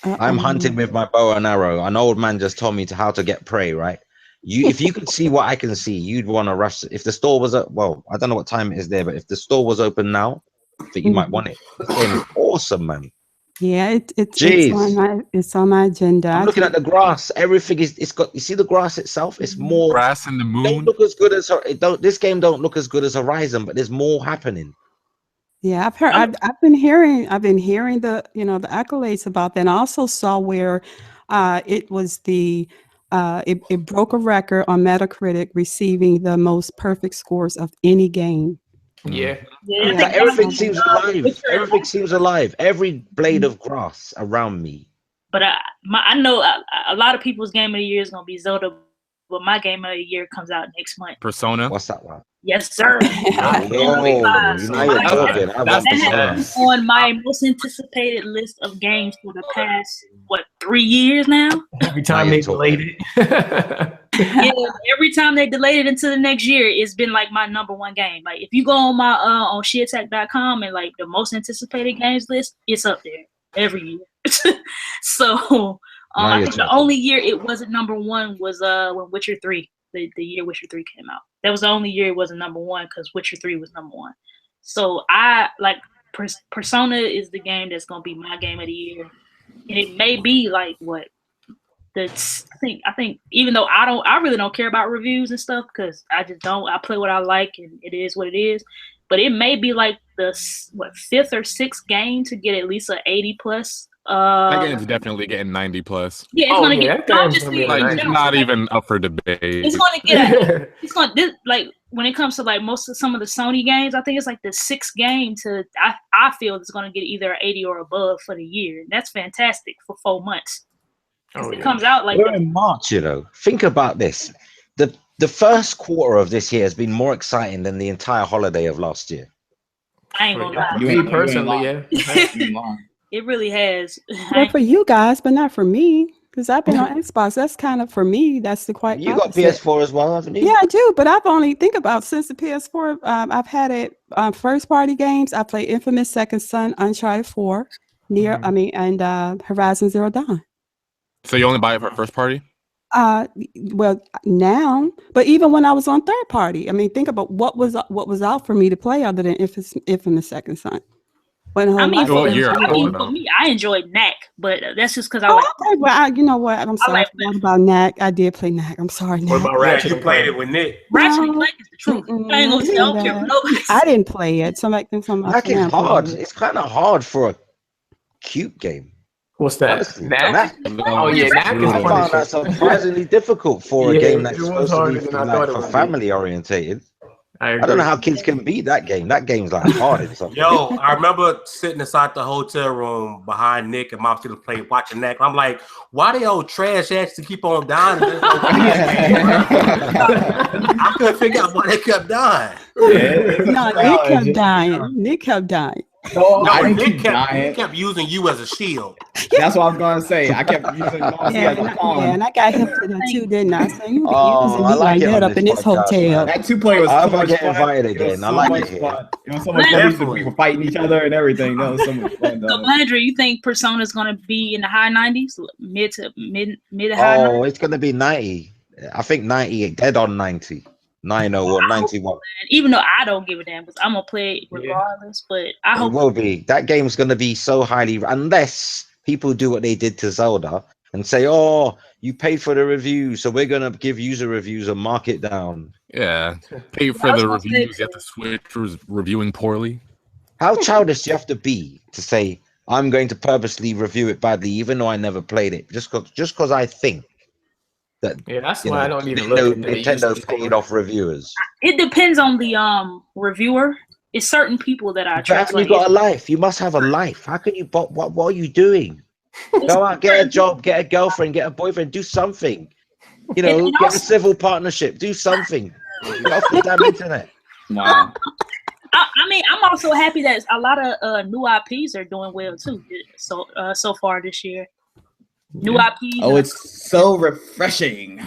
I'm hunting with my bow and arrow. An old man just told me how to get prey, right? If you could see what I can see, you'd want to rush. If the store was well, I don't know what time it is there, but if the store was open now, I think you might want it. This game is awesome, man. Yeah, it's on my agenda. I'm looking at the grass. Everything it's got. You see the grass itself? It's more grass in the moon. Don't look as good as this game don't look as good as Horizon, but there's more happening. Yeah, I've been hearing the the accolades about that. And I also saw where it was it broke a record on Metacritic, receiving the most perfect scores of any game. Yeah. Like everything seems alive. Everything seems alive. Every blade of grass around me. But I know a lot of people's game of the year is gonna be Zelda but my game of the year comes out next month. Persona. What's that one? Yes, sir. Now you're talking. I want That has Persona. been on my most anticipated list of games for the past 3 years now. Every time they delayed it. Yeah, every time they delayed it into the next year, it's been like my number one game. Like if you go on my on sheattack.com and like the most anticipated games list, it's up there every year. So I think the only year it wasn't number one was when Witcher 3, the year Witcher 3 came out. That was the only year it wasn't number one because Witcher 3 was number one. So I like Persona is the game that's gonna be my game of the year, and it may be like what. I think even though I really don't care about reviews and stuff because I just don't. I play what I like and it is what it is. But it may be like the 5th or 6th game to get at least an 80 plus. That game's definitely getting 90 plus. Yeah, it's gonna get. Like, not even up for debate. It's gonna get. It's gonna like when it comes to like some of the Sony games. I think it's like the 6th game to. I feel it's gonna get either an 80 or above for the year. And that's fantastic for 4 months. It comes out like we're in March, you know. Think about this. The first quarter of this year has been more exciting than the entire holiday of last year. I ain't gonna lie. Me personally, yeah. It really has. Well, for you guys, but not for me, because I've been on Xbox. That's kind of for me. That's the quite. You got PS4 as well, haven't you? Yeah, I do. But I've only think about since the PS4. I've had it first party games. I played Infamous Second Son, Uncharted 4, and Horizon Zero Dawn. So you only buy it for first party? Well, now, but even when I was on third party, I mean, think about what was out for me to play other than Infamous Second Son. For me, I enjoyed Knack, but that's just because I like. Okay, well, you know what? I'm sorry about Knack. I did play Knack. I'm sorry. What about Ratchet? You played it with Nick. Ratchet and Clank is the truth. I ain't gonna say I don't care for nobody. I didn't play it. Somebody thinks I'm. Knack is hard. It's kind of hard for a cute game. What's that? Knack? Oh yeah, Knack is I found that surprisingly difficult for a game that's supposed to be for family orientated. I don't know how kids can beat that game. That game's like hard in something. Yo, I remember sitting inside the hotel room behind Nick and Mamacita playing watching Knack. I'm like, why they old trash actually keep on dying? I couldn't figure out why they kept dying. No, Nick kept dying. Nick kept dying. Nick kept using you as a shield. That's what I was gonna say. I kept using as a pawn. Yeah, and I got him to that too, didn't I? So you using me like that up in this hotel. That 2-player was so much get fun. Invited again. I like it. Fun. You know, so much fun. People fighting each other and everything. That was so much fun. So, Landry, you think Persona's gonna be in the high 90s, mid to high 90s? Oh, it's gonna be 90. I think 90, dead on 90. 90 or 91. Even though I don't give a damn, because I'm gonna play it regardless. But I hope it will be. That game's gonna be so highly, unless people do what they did to Zelda and say, "Oh, you paid for the review, so we're gonna give user reviews and mark it down." Yeah, pay for the reviews. Yet the Switch was reviewing poorly. How childish do you have to be to say, "I'm going to purposely review it badly, even though I never played it, just because I think." That's why I don't even look at Nintendo paid off reviewers. It depends on the reviewer. It's certain people that I trust. You got a life. You must have a life. How can you? What are you doing? Go out, get a job, get a girlfriend, get a boyfriend, do something. You know, get a civil partnership, do something. Get off the damn internet. Wow. I mean, I'm also happy that a lot of new IPs are doing well too. So far this year. New IPs. Oh, it's so refreshing.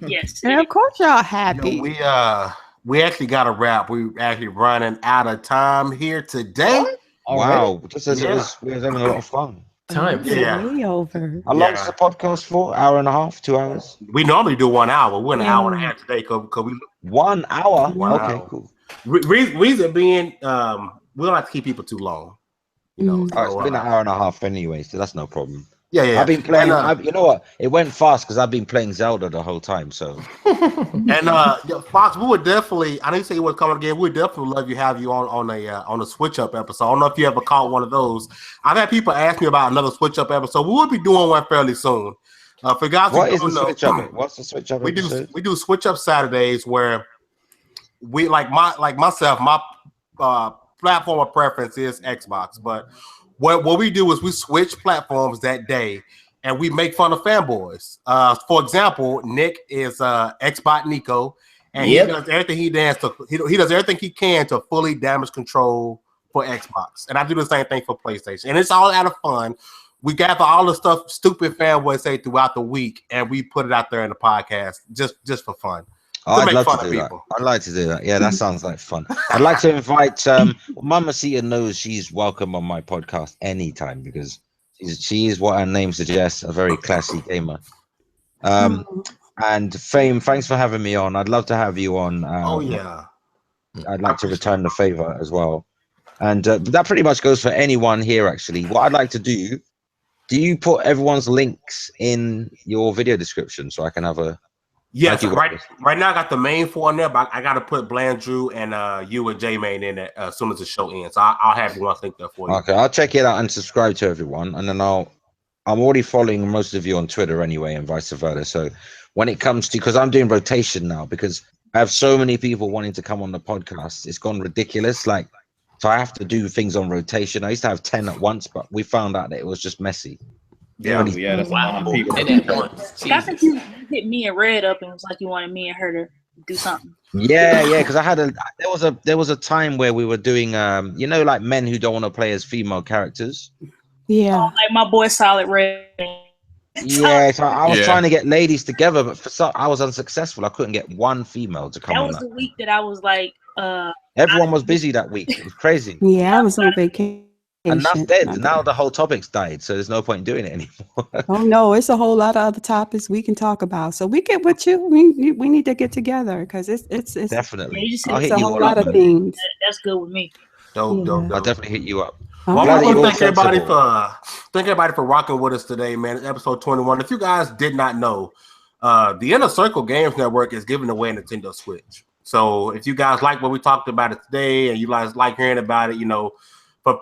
Yes. And of course y'all happy. You know, we actually got a wrap. We're actually running out of time here today. Wow. Just as it was, we were having a lot of fun. Time. Yeah. Way over. How long is the podcast for? Hour and a half, 2 hours? We normally do 1 hour. We're an hour and a half today because we 1 hour. Okay, hour. cool. Reason being, we don't have to keep people too long. You know, it's been an hour and a half anyway, so that's no problem. Yeah. I've been playing. You know what? It went fast because I've been playing Zelda the whole time. So, and Fox, we would definitely. I know you say you were coming again. We'd definitely love you have you on a switch up episode. I don't know if you ever caught one of those. I've had people ask me about another switch up episode. We will be doing one fairly soon. For guys, what is the switch up? What's the switch up? We do switch up Saturdays where we myself, my platform of preference is Xbox, but what we do is we switch platforms that day, and we make fun of fanboys. For example, Nick is Xbot Nico, and he does everything he does everything he can to fully damage control for Xbox, and I do the same thing for PlayStation, and it's all out of fun. We gather all the stuff stupid fanboys say throughout the week, and we put it out there in the podcast just for fun. I'd love to do that. I'd like to do that. Yeah, that sounds like fun. I'd like to invite Mamacita knows she's welcome on my podcast anytime because she is what her name suggests, a very classy gamer. And Fame, thanks for having me on. I'd love to have you on. I'd like to return the favor as well. And that pretty much goes for anyone here, actually. What I'd like to do you put everyone's links in your video description so I can have a... Yes, right now I got the main four in there, but I got to put Blandrew and you and J-Main in it as soon as the show ends. So I'll have everyone's link there for you. Okay, I'll check it out and subscribe to everyone. And then I'm already following most of you on Twitter anyway and vice versa. So when it comes to... Because I'm doing rotation now because I have so many people wanting to come on the podcast. It's gone ridiculous. Like, so I have to do things on rotation. I used to have 10 at once, but we found out that it was just messy. That's a lot of people. I think you hit me and Red up and it was like you wanted me and her to do something. Yeah, because there was a time where we were doing like men who don't want to play as female characters. Yeah. Like my boy Solid Red. Yeah, so I was trying to get ladies together, but I was unsuccessful. I couldn't get one female to come on. That was the week that I was like everyone was busy that week. It was crazy. Yeah, I was on vacation. And that's dead. Now the whole topic's died, so there's no point in doing it anymore. Oh no, it's a whole lot of other topics we can talk about. So we get with you. We need to get together because it's definitely. It's a whole lot of things. That's good with me. Dope. I'll definitely hit you up. Well, I want to thank everybody for rocking with us today, man. It's episode 21. If you guys did not know, the Inner Circle Games Network is giving away a Nintendo Switch. So if you guys like what we talked about it today and you guys like hearing about it,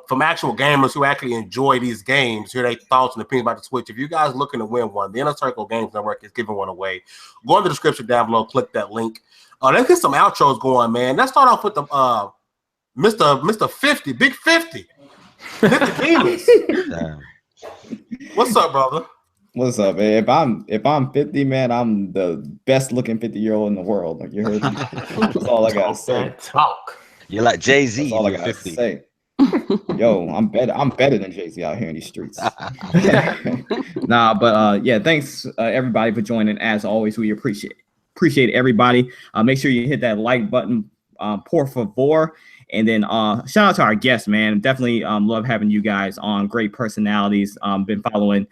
from actual gamers who actually enjoy these games, hear their thoughts and opinions about the Switch. If you guys looking to win one, the Inner Circle Games Network is giving one away. Go in the description down below, click that link. Let's get some outros going, man. Let's start off with the Mr. 50, Big 50. Nickodemus. What's up, brother? What's up, man? If I'm 50, man, I'm the best looking 50-year-old in the world. Like you heard me. That's all I gotta say. Talk. You're like Jay-Z. That's all I gotta say. Yo, I'm better than Jay-Z out here in these streets. Thanks everybody for joining. As always, we appreciate everybody. Make sure you hit that like button, por favor. And then shout out to our guests, man. Definitely love having you guys on. Great personalities. Been following,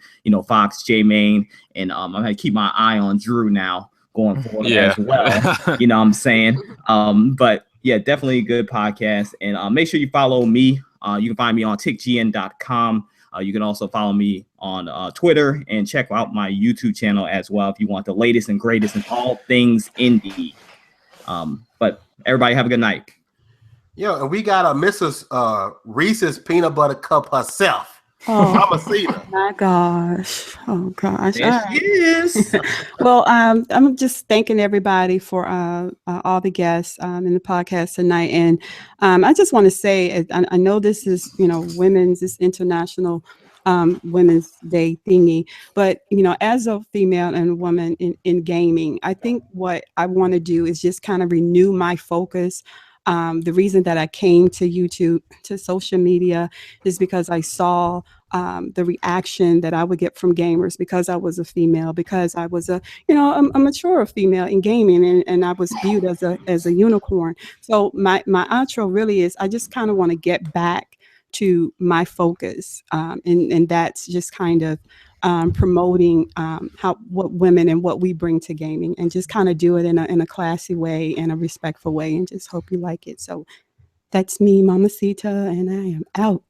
Fox, J-Main, and I'm gonna keep my eye on Drew now going forward as well. You know what I'm saying? But yeah, definitely a good podcast. And make sure you follow me. You can find me on TiCGN.com. You can also follow me on Twitter and check out my YouTube channel as well if you want the latest and greatest in all things indie. But everybody have a good night. Yeah, and we got a Mrs. Reese's Peanut Butter Cup herself. Oh Mamacita. my gosh. Oh gosh. There she is. Well, I'm just thanking everybody for all the guests in the podcast tonight. And I just want to say, I know this is, this International Women's Day thingy, but, as a female and a woman in gaming, I think what I want to do is just kind of renew my focus. The reason that I came to YouTube, to social media, is because I saw the reaction that I would get from gamers because I was a female, because I was a mature female in gaming, and I was viewed as a unicorn. So my outro really is, I just kind of want to get back to my focus, and that's just kind of promoting what women and what we bring to gaming, and just kind of do it in a classy way and a respectful way, and just hope you like it. So that's me, Mamacita, and I am out.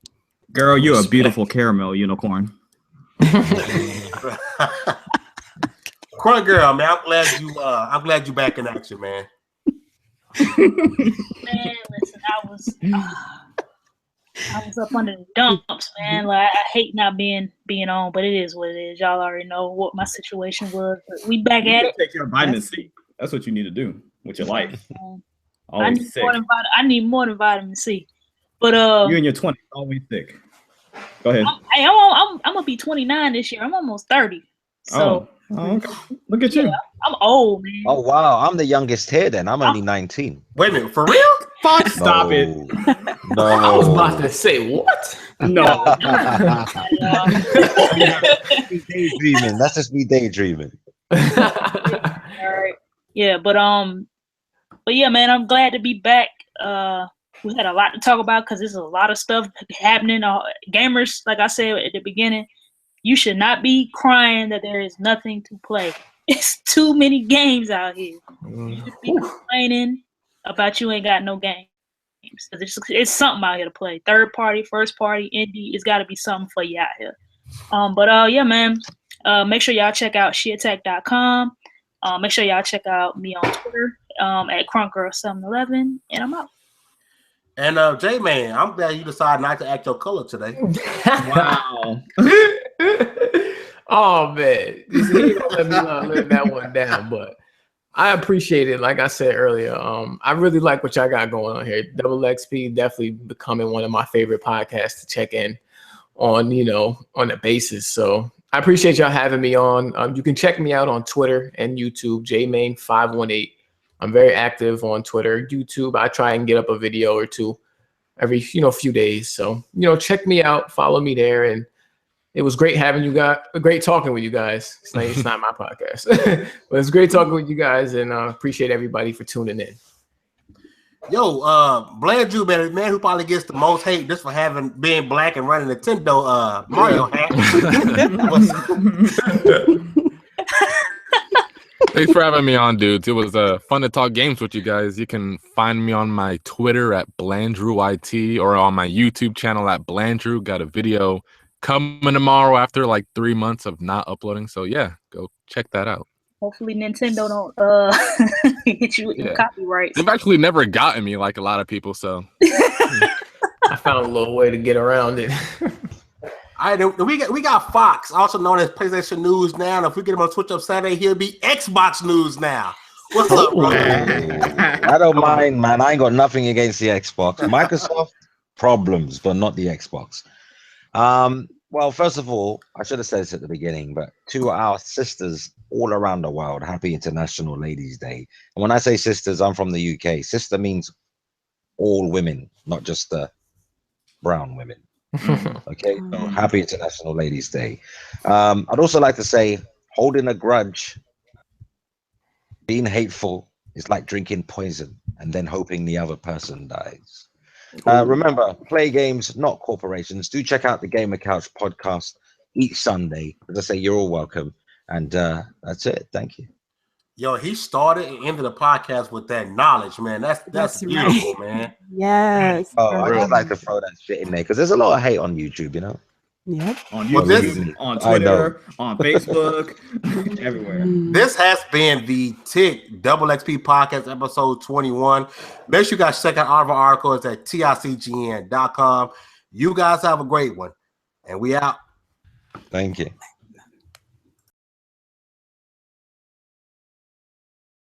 Girl, you're a beautiful caramel unicorn. Crunk Girl, man, I'm glad you back in action, man. Man, listen, I was up under the dumps, man. Like, I hate not being on, but it is what it is. Y'all already know what my situation was. But we back at it. Take your vitamin C. That's what you need to do with your life. I need more than vitamin C. But you in your 20s, always sick. Go ahead. I'm gonna be 29 this year. I'm almost 30. So okay. Look at you. I'm old, man. Oh wow, I'm the youngest here. Then I'm only 19. Wait a minute, for real? Fuck, stop it. No, I was about to say what? No. daydreaming. That's just me daydreaming. All right. Yeah, but yeah, man, I'm glad to be back. We had a lot to talk about because there's a lot of stuff happening. Gamers, like I said at the beginning, you should not be crying that there is nothing to play. It's too many games out here. You should be complaining about you ain't got no games. It's something out here to play. Third party, first party, indie. It's got to be something for you out here. But yeah, man. Make sure y'all check out sheattack.com. Make sure y'all check out me on Twitter at Crunk Girl 711, and I'm out. And J-Man, I'm glad you decided not to act your color today. Wow. Oh man, he don't let me live that one down, but I appreciate it. Like I said earlier, I really like what y'all got going on here. Double XP definitely becoming one of my favorite podcasts to check in on, on a basis. So I appreciate y'all having me on. You can check me out on Twitter and YouTube, jmain518. I'm very active on Twitter, YouTube. I try and get up a video or two every, few days. So, check me out, follow me there. And it was great having you guys, great talking with you guys. It's not my podcast, but it's great talking with you guys, and appreciate everybody for tuning in. Yo, Blandrew, man who probably gets the most hate just for being black and running Nintendo Mario hat. Thanks for having me on, dudes. It was fun to talk games with you guys. You can find me on my Twitter at BlandrewIT or on my YouTube channel at Blandrew. Got a video coming tomorrow after like 3 months of not uploading. So yeah, go check that out. Hopefully Nintendo don't hit you with the copyrights. They've actually never gotten me like a lot of people, so I found a little way to get around it. All right, we got Fox, also known as PlayStation News Now. And if we get him on Twitch up Saturday, he'll be Xbox News Now. What's up, bro? I don't mind, man. I ain't got nothing against the Xbox. Microsoft problems, but not the Xbox. Well, first of all, I should have said this at the beginning, but to our sisters all around the world, happy International Ladies' Day. And when I say sisters, I'm from the UK. Sister means all women, not just the brown women. Okay, so happy International Ladies' Day. I'd also like to say, holding a grudge, being hateful is like drinking poison and then hoping the other person dies. Remember, play games, not corporations. Do check out the Gamer Couch podcast each Sunday. As I say, you're all welcome. And that's it. Thank you. Yo, he started and ended the podcast with that knowledge, man. That's beautiful, man. Yes. Oh, I just like to throw that shit in there because there's a lot of hate on YouTube, Yep. On YouTube, on Twitter, on Facebook, everywhere. This has been the TiC Double XP Podcast, episode 21. Make sure you guys check out all of our articles at TiCGN.com. You guys have a great one, and we out. Thank you.